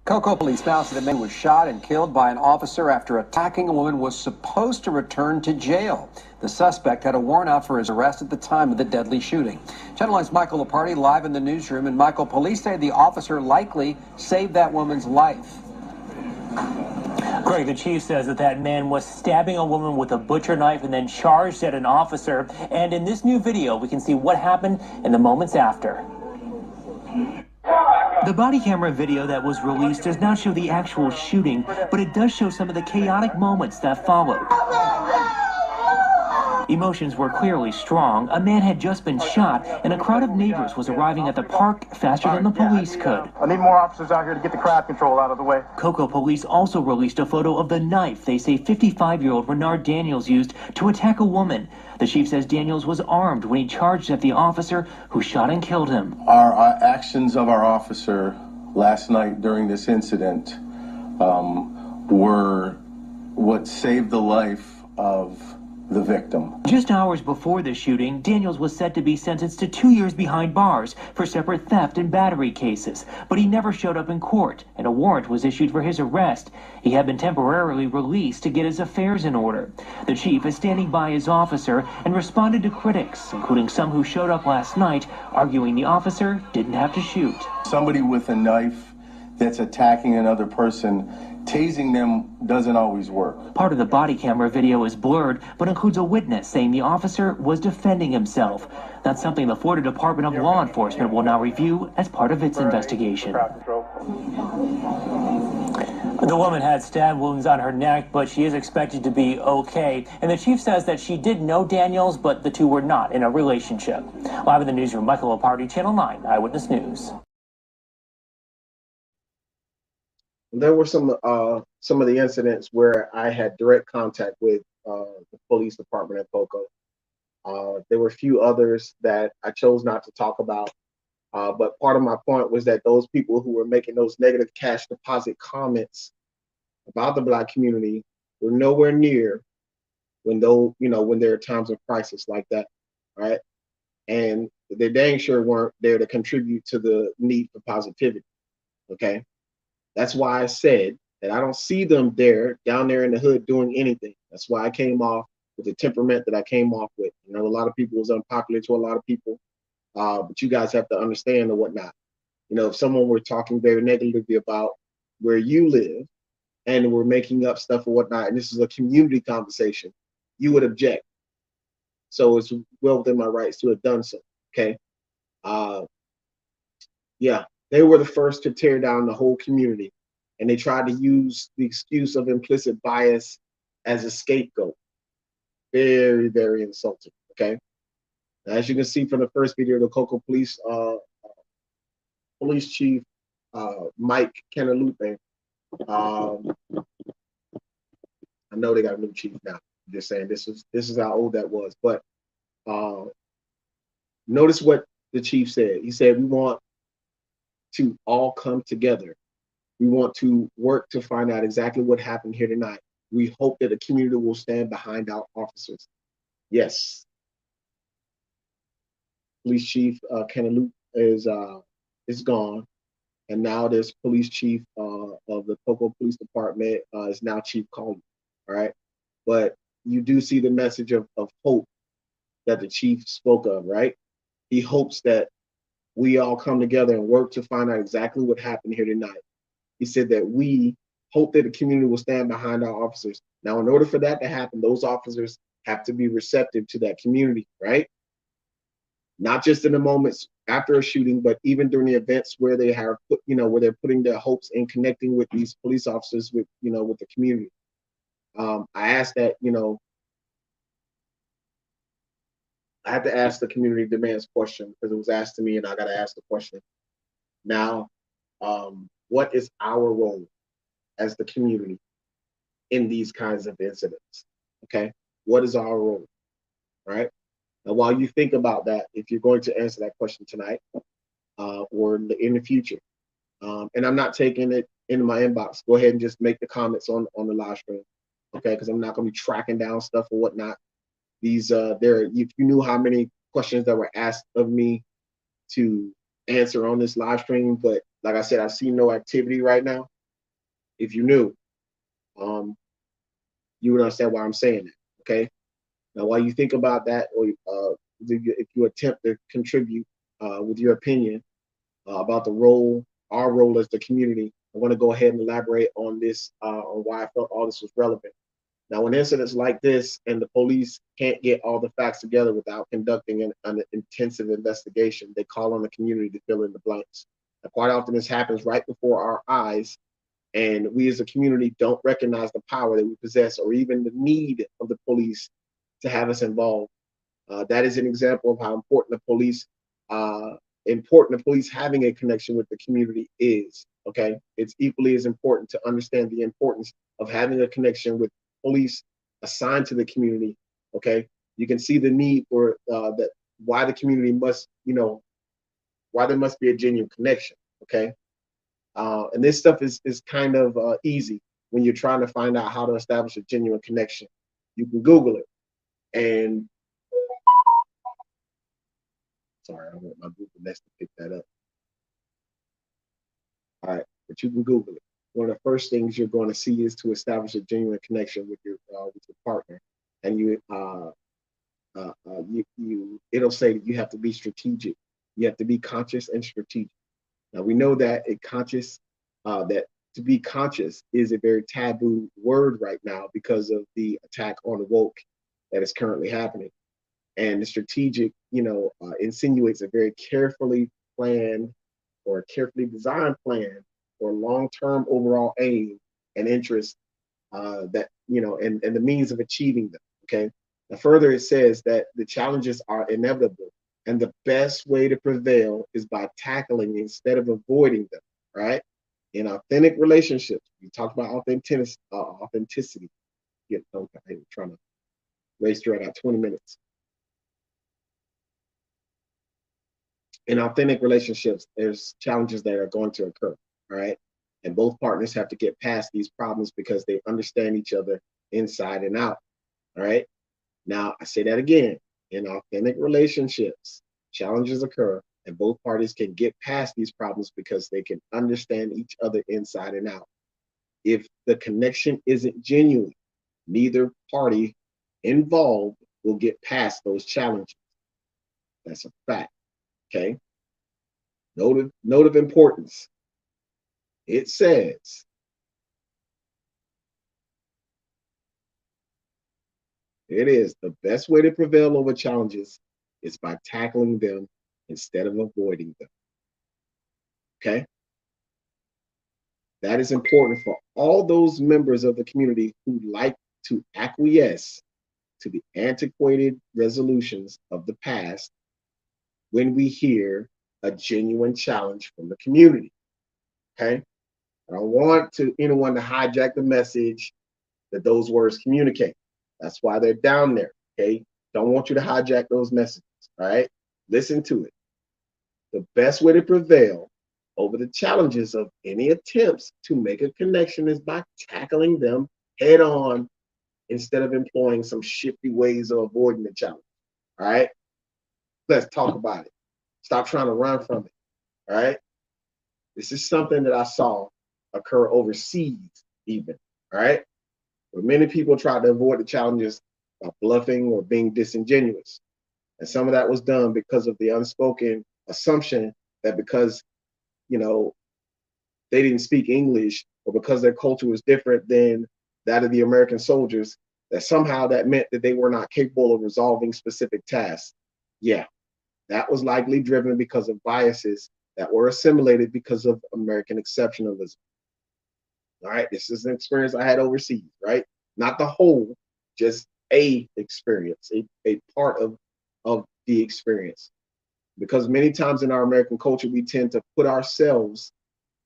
Cocoa police now say the man was shot and killed by an officer after attacking a woman was supposed to return to jail. The suspect had a warrant out for his arrest at the time of the deadly shooting. Channel 9's Michael Leparty live in the newsroom. And Michael, police say the officer likely saved that woman's life. Greg, the chief says that man was stabbing a woman with a butcher knife and then charged at an officer. And in this new video, we can see what happened in the moments after. The body camera video that was released does not show the actual shooting, but it does show some of the chaotic moments that followed. Emotions were clearly strong. A man had just been shot, and a crowd of neighbors was arriving at the park faster than the police could. I need more officers out here to get the crowd control out of the way. Cocoa police also released a photo of the knife they say 55-year-old Renard Daniels used to attack a woman. The chief says Daniels was armed when he charged at the officer who shot and killed him. Our actions of our officer last night during this incident were what saved the life of the victim. Just hours before the shooting, Daniels was set to be sentenced to 2 years behind bars for separate theft and battery cases, but he never showed up in court, and a warrant was issued for his arrest. He had been temporarily released to get his affairs in order. The chief is standing by his officer and responded to critics, including some who showed up last night, arguing the officer didn't have to shoot. Somebody with a knife that's attacking another person, tasing them doesn't always work. Part of the body camera video is blurred, but includes a witness saying the officer was defending himself. That's something the Florida Department of Law Enforcement will now review as part of its investigation. The woman had stab wounds on her neck, but she is expected to be okay. And the chief says that she did know Daniels, but the two were not in a relationship. Live in the newsroom, Michael Lepardi, Channel 9 Eyewitness News. There were some of the incidents where I had direct contact with the police department at Poco. There were a few others that I chose not to talk about. But part of my point was that those people who were making those negative cash deposit comments about the Black community were nowhere near when there are times of crisis like that, right? And they dang sure weren't there to contribute to the need for positivity. Okay, that's why I said that I don't see them down there in the hood doing anything. That's why I came off with the temperament that I came off with. You know, a lot of people was unpopular to a lot of people. But you guys have to understand and whatnot. You know, if someone were talking very negatively about where you live and we're making up stuff or whatnot, and this is a community conversation, you would object. So it's well within my rights to have done so. Okay. Yeah, they were the first to tear down the whole community, and they tried to use the excuse of implicit bias as a scapegoat. Very, very insulting. Okay. As you can see from the first video, the Cocoa Police Police Chief Mike Canalupe. I know they got a new chief now. I'm just saying this is how old that was. But notice what the chief said. He said, "We want to all come together. We want to work to find out exactly what happened here tonight. We hope that the community will stand behind our officers." Yes. Police Chief Canalupe is gone, and now this Police Chief of the Cocoa Police Department is now Chief Coleman. All right, but you do see the message of hope that the chief spoke of, right? He hopes that we all come together and work to find out exactly what happened here tonight. He said that we hope that the community will stand behind our officers. Now, in order for that to happen, those officers have to be receptive to that community, right? Not just in the moments after a shooting, but even during the events where they have put, where they're putting their hopes in connecting with these police officers with the community. I asked that, I had to ask the community demands question because it was asked to me, and I got to ask the question. Now, what is our role as the community in these kinds of incidents? Okay, what is our role, right? Now, while you think about that, if you're going to answer that question tonight or in the future, and I'm not taking it into my inbox, go ahead and just make the comments on the live stream, okay? Because I'm not going to be tracking down stuff or whatnot. These, if you knew how many questions that were asked of me to answer on this live stream, but like I said, I see no activity right now. If you knew, you would understand why I'm saying that, okay? Now, while you think about that, or if you attempt to contribute with your opinion about our role as the community, I want to go ahead and elaborate on this, on why I felt all this was relevant. Now, when incidents like this and the police can't get all the facts together without conducting an intensive investigation, they call on the community to fill in the blanks. Now, quite often this happens right before our eyes, and we as a community don't recognize the power that we possess or even the need of the police to have us involved. That is an example of how important the police having a connection with the community is. Okay, it's equally as important to understand the importance of having a connection with police assigned to the community. Okay, you can see the need for that, why the community must, why there must be a genuine connection. Okay, and this stuff is kind of easy when you're trying to find out how to establish a genuine connection. You can Google it. And sorry, I want my Google Nest to pick that up. All right, but you can Google it. One of the first things you're going to see is to establish a genuine connection with your partner, and it'll say that you have to be strategic. You have to be conscious and strategic. Now we know that that to be conscious is a very taboo word right now because of the attack on the woke that is currently happening. And the strategic, insinuates a very carefully planned or a carefully designed plan or long-term overall aim and interest and the means of achieving them. Okay. Now, further, it says that the challenges are inevitable, and the best way to prevail is by tackling instead of avoiding them. Right? In authentic relationships, we talked about authenticity. I'm trying to race through it at 20 minutes. In authentic relationships, there's challenges that are going to occur, right? And both partners have to get past these problems because they understand each other inside and out, all right? Now, I say that again. In authentic relationships, challenges occur, and both parties can get past these problems because they can understand each other inside and out. If the connection isn't genuine, neither party involved will get past those challenges. That's a fact. Okay. Note of importance. It says, it is the best way to prevail over challenges is by tackling them instead of avoiding them. Okay. That is important for all those members of the community who like to acquiesce to the antiquated resolutions of the past when we hear a genuine challenge from the community. Okay. I don't want anyone to hijack the message that those words communicate. That's why they're down there. Okay. Don't want you to hijack those messages. All right. Listen to it. The best way to prevail over the challenges of any attempts to make a connection is by tackling them head on instead of employing some shifty ways of avoiding the challenge. All right. Let's talk about it. Stop trying to run from it. All right. This is something that I saw occur overseas, even. All right. Where many people try to avoid the challenges by bluffing or being disingenuous. And some of that was done because of the unspoken assumption that because, they didn't speak English or because their culture was different than that of the American soldiers, that somehow that meant that they were not capable of resolving specific tasks. Yeah, that was likely driven because of biases that were assimilated because of American exceptionalism. All right, this is an experience I had overseas, right? Not the whole, just a experience, a part of the experience. Because many times in our American culture, we tend to put ourselves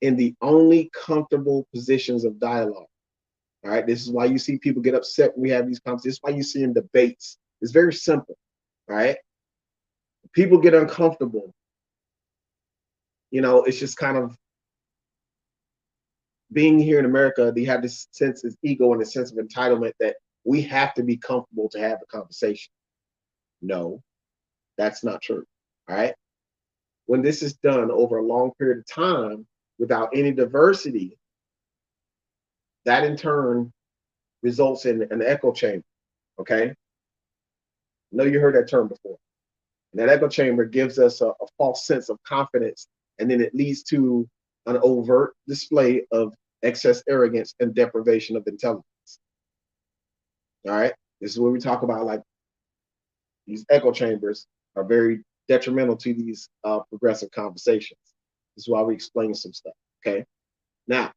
in the only comfortable positions of dialogue. All right, this is why you see people get upset when we have these conversations. This is why you see in debates. It's very simple, all right? People get uncomfortable. It's just kind of being here in America, they have this sense of ego and a sense of entitlement that we have to be comfortable to have a conversation. No, that's not true, all right? When this is done over a long period of time without any diversity, that in turn results in an echo chamber, okay? I know you heard that term before. And that echo chamber gives us a false sense of confidence, and then it leads to an overt display of excess arrogance and deprivation of intelligence. All right, this is where we talk about like these echo chambers are very detrimental to these progressive conversations. This is why we explain some stuff. Okay, now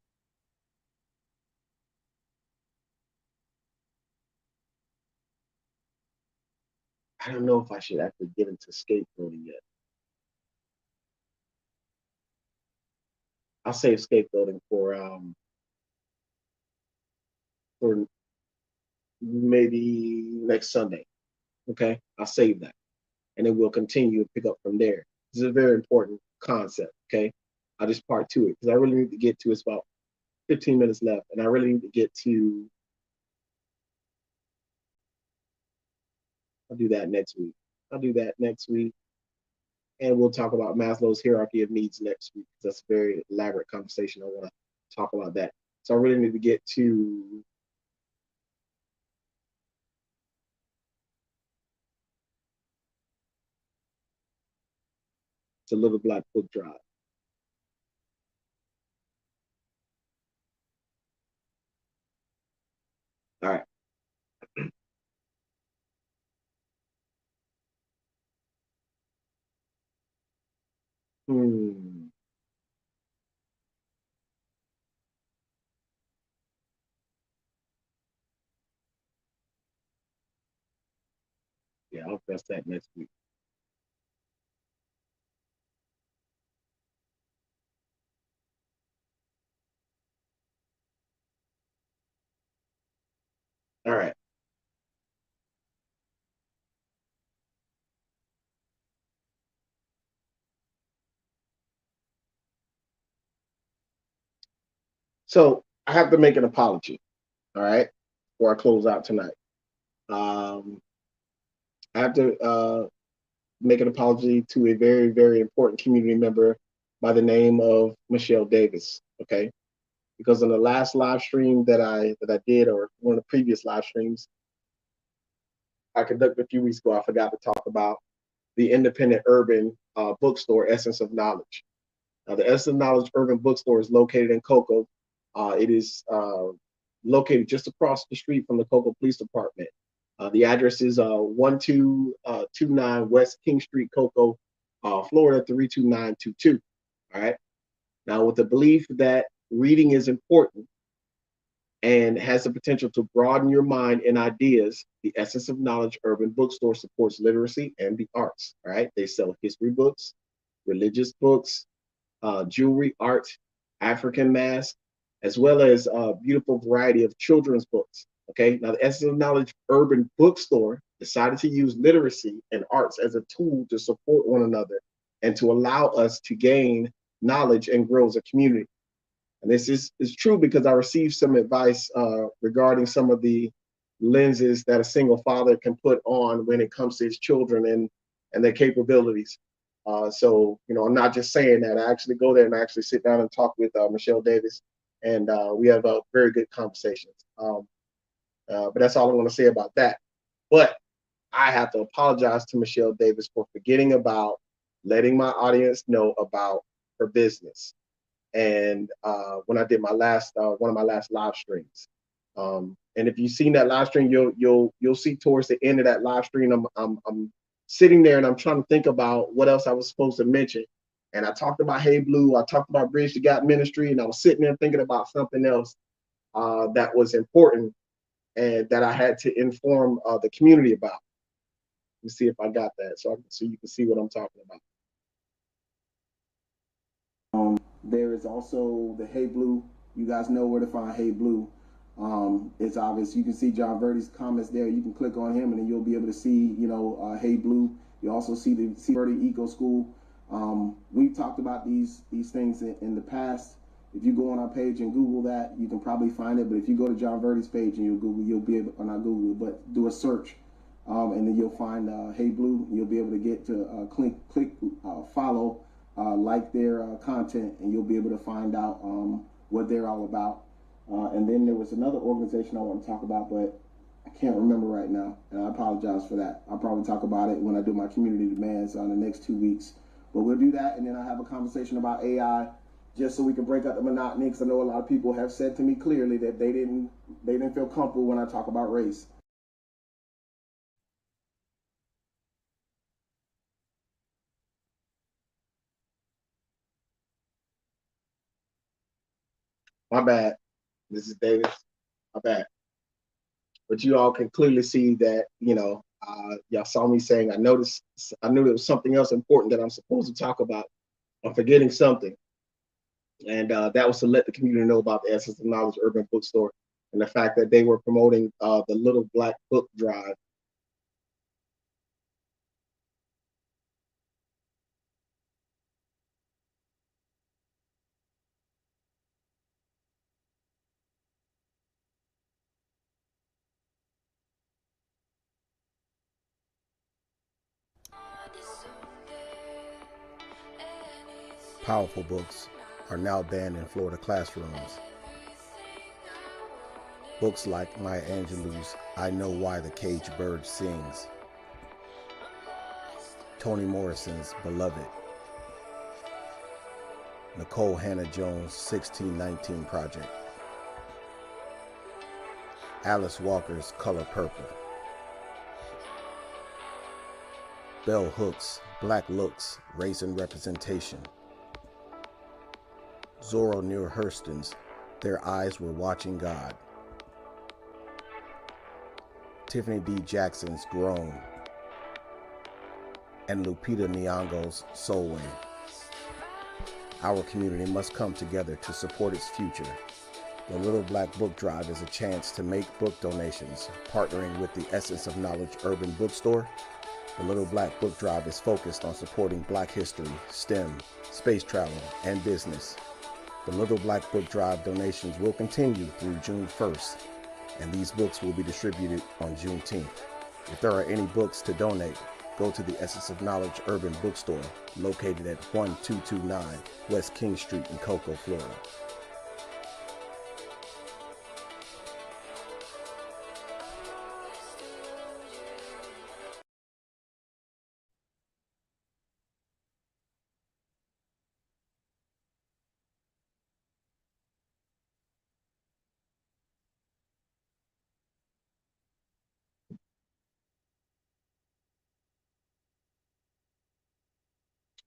I don't know if I should actually get into scapegoating yet. I'll save scapegoating for maybe next Sunday. Okay, I'll save that, and then we'll continue to pick up from there. This is a very important concept. Okay, I'll just part to it because I really need to get to. It's about 15 minutes left, and I really need to get to I'll do that next week. I'll do that next week. And we'll talk about Maslow's hierarchy of needs next week. That's a very elaborate conversation. I want to talk about that. So I really need to get to Little Black Book Drive. All right. Yeah, I'll address that next week. All right. So I have to make an apology. All right, before I close out tonight. I have to make an apology to a very, very important community member by the name of Michelle Davis. Okay, because in the last live stream that I did, or one of the previous live streams I conducted a few weeks ago, I forgot to talk about the independent urban bookstore, Essence of Knowledge. Now, the Essence of Knowledge urban bookstore is located in Cocoa. It is located just across the street from the Cocoa Police Department. The address is 1229 West King Street, Cocoa, Florida 32922. All right. Now, with the belief that reading is important and has the potential to broaden your mind and ideas, the Essence of Knowledge Urban Bookstore supports literacy and the arts. All right. They sell history books, religious books, jewelry, art, African masks, as well as a beautiful variety of children's books. Okay, now the Essence of Knowledge Urban Bookstore decided to use literacy and arts as a tool to support one another and to allow us to gain knowledge and grow as a community. And this is true because I received some advice regarding some of the lenses that a single father can put on when it comes to his children and their capabilities. So, I'm not just saying that. I actually go there and I actually sit down and talk with Michelle Davis, and we have very good conversations. But that's all I want to say about that. But I have to apologize to Michelle Davis for forgetting about letting my audience know about her business. And when I did my last one of my last live streams, and if you've seen that live stream, you'll see towards the end of that live stream, I'm sitting there and I'm trying to think about what else I was supposed to mention. And I talked about Hey Blue, I talked about Bridge to God Ministry, and I was sitting there thinking about something else that was important and that I had to inform the community about. Let me see if I got that, so you can see what I'm talking about. There is also the Hey Blue. You guys know where to find Hey Blue. It's obvious. You can see John Verdi's comments there. You can click on him, and then you'll be able to see, Hey Blue. You also see the Verdi Eco School. We've talked about these things in the past. If you go on our page and Google that, you can probably find it. But if you go to John Verdi's page and you'll be able, or not Google, but do a search, and then you'll find Hey Blue. You'll be able to get to click follow. Like their content, and you'll be able to find out what they're all about. And then there was another organization I want to talk about, but I can't remember right now, and I apologize for that. I'll probably talk about it when I do my community demands on the next 2 weeks. But we'll do that, and then I'll have a conversation about AI, just so we can break up the monotony, because I know a lot of people have said to me clearly that they didn't feel comfortable when I talk about race. My bad. This is Davis. My bad. But you all can clearly see that, y'all saw me saying, I knew there was something else important that I'm supposed to talk about. I'm forgetting something. And that was to let the community know about the Essence of Knowledge Urban Bookstore and the fact that they were promoting the Little Black Book Drive. Powerful books are now banned in Florida classrooms. Books like Maya Angelou's I Know Why the Caged Bird Sings, Toni Morrison's Beloved, Nicole Hannah-Jones' 1619 Project, Alice Walker's Color Purple, Bell Hooks' Black Looks, Race and Representation, Zora Neale Hurston's Their Eyes Were Watching God, Tiffany D. Jackson's Grown, and Lupita Nyong'o's Soul Wing. Our community must come together to support its future. The Little Black Book Drive is a chance to make book donations, partnering with the Essence of Knowledge Urban Bookstore. The Little Black Book Drive is focused on supporting Black history, STEM, space travel, and business. The Little Black Book Drive donations will continue through June 1st, and these books will be distributed on Juneteenth. If there are any books to donate, go to the Essence of Knowledge Urban Bookstore, located at 1229 West King Street in Cocoa, Florida.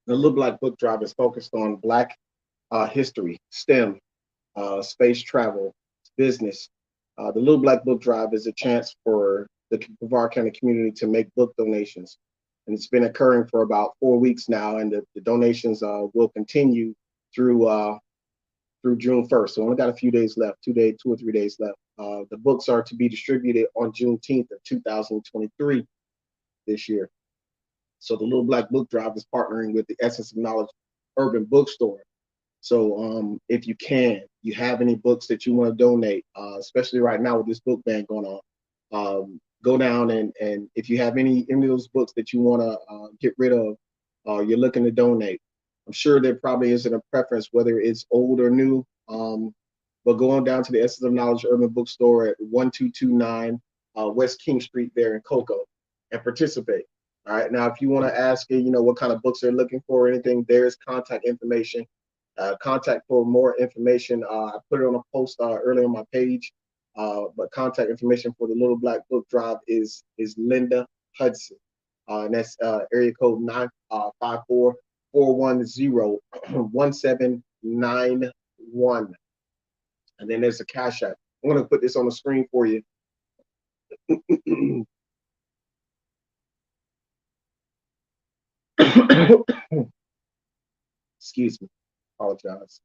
The Little Black Book Drive is focused on Black history, STEM, space travel, business. The Little Black Book Drive is a chance for the Brevard County community to make book donations. And it's been occurring for about 4 weeks now, and the donations will continue through June 1st. So only got a few days left, 2 or 3 days left. The books are to be distributed on Juneteenth of 2023 this year. So the Little Black Book Drive is partnering with the Essence of Knowledge Urban Bookstore. So if you have any books that you want to donate, especially right now with this book ban going on, go down and if you have any of those books that you want to get rid of, you're looking to donate. I'm sure there probably isn't a preference whether it's old or new, but go on down to the Essence of Knowledge Urban Bookstore at 1229 West King Street there in Cocoa and participate. All right, now if you want to ask, what kind of books they're looking for or anything, there's contact information. Contact for more information. I put it on a post earlier on my page, but contact information for the Little Black Book Drive is Linda Hudson, and that's area code 954-410-1791. And then there's a Cash App. I'm going to put this on the screen for you. Excuse me. Apologize.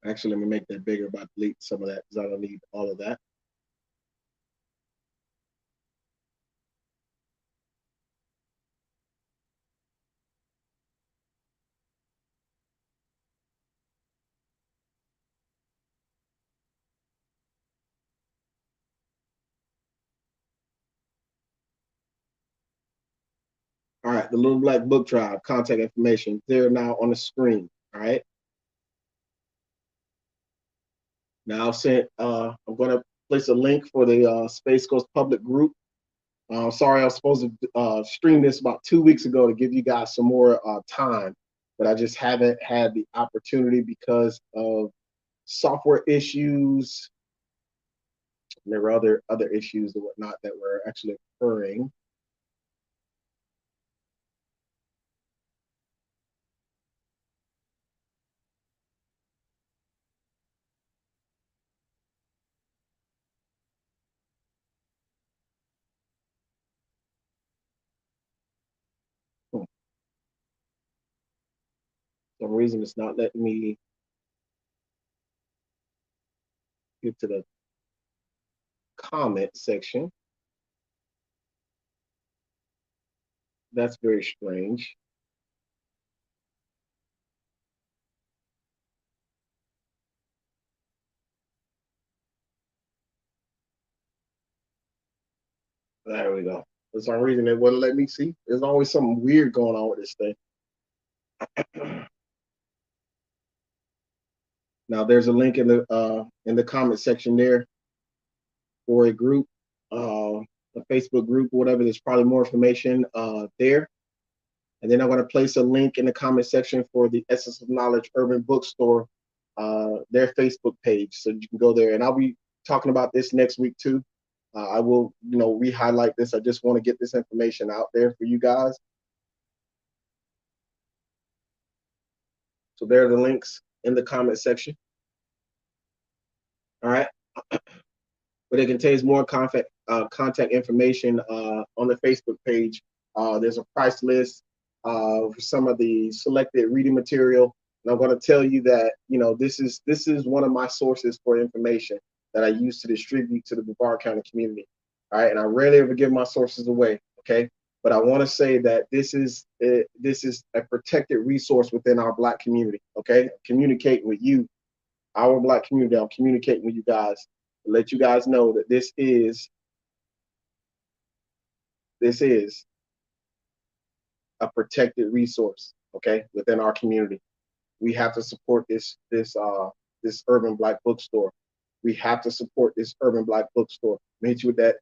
Actually, let me make that bigger by deleting some of that because I don't need all of that. All right, the Little Black Book Drive, contact information, they're now on the screen. All right. Now I'm going to place a link for the Space Coast Public Group. Sorry, I was supposed to stream this about 2 weeks ago to give you guys some more time, but I just haven't had the opportunity because of software issues. And there were other issues and whatnot that were actually occurring. For some reason, it's not letting me get to the comment section. That's very strange. There we go. For some reason, it wouldn't let me see. There's always something weird going on with this thing. Now, there's a link in the comment section there for a group, a Facebook group, or whatever. There's probably more information there. And then I'm going to place a link in the comment section for the Essence of Knowledge Urban Bookstore, their Facebook page, so you can go there. And I'll be talking about this next week too. I will, re-highlight this. I just want to get this information out there for you guys. So there are the links in the comment section. All right. But it contains more contact information on the Facebook page. There's a price list for some of the selected reading material. And I'm going to tell you that, this is one of my sources for information that I use to distribute to the Brevard County community. All right. And I rarely ever give my sources away. Okay. But I want to say that this is a protected resource within our Black community. Okay. Communicating with you, our Black community. I'm communicating with you guys to let you guys know that this is a protected resource. Okay. Within our community. We have to support this urban Black bookstore. We have to support this urban Black bookstore. Hit you with that,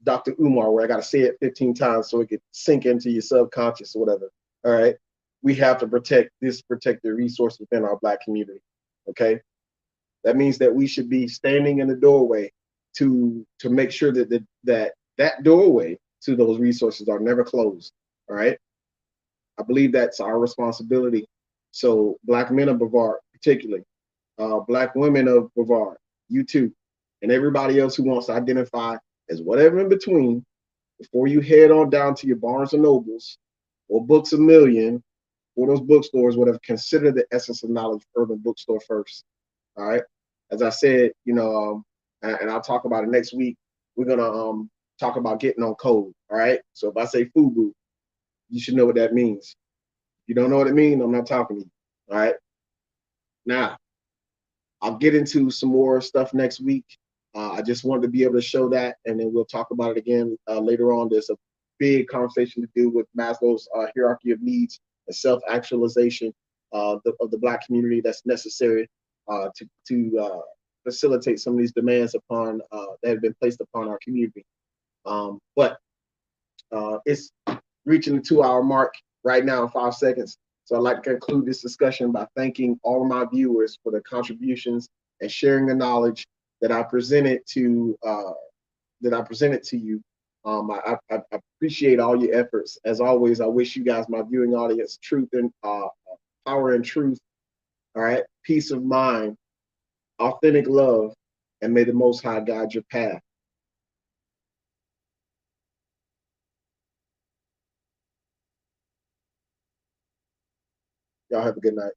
Dr. Umar, where I got to say it 15 times so it could sink into your subconscious or whatever. All right. We have to protect this protected resource within our Black community. Okay. That means that we should be standing in the doorway to make sure that that doorway to those resources are never closed. All right. I believe that's our responsibility. So Black men of Brevard, particularly, Black women of Brevard, you too, and everybody else who wants to identify as whatever in between, before you head on down to your Barnes and Nobles or Books A Million or those bookstores, whatever, consider the Essence of Knowledge Urban Bookstore first. All right. As I said, and I'll talk about it next week. We're gonna talk about getting on code. All right. So if I say FUBU, you should know what that means. If you don't know what it means, I'm not talking to you. All right. Now, I'll get into some more stuff next week. I just wanted to be able to show that, and then we'll talk about it again later on. There's a big conversation to do with Maslow's hierarchy of needs and self-actualization of the Black community that's necessary to facilitate some of these demands upon that have been placed upon our community. But it's reaching the 2-hour mark right now in 5 seconds. So I'd like to conclude this discussion by thanking all of my viewers for their contributions and sharing the knowledge that I presented to you. I appreciate all your efforts. As always, I wish you guys, my viewing audience, truth and power and truth. All right, peace of mind, authentic love, and may the Most High guide your path. Y'all have a good night.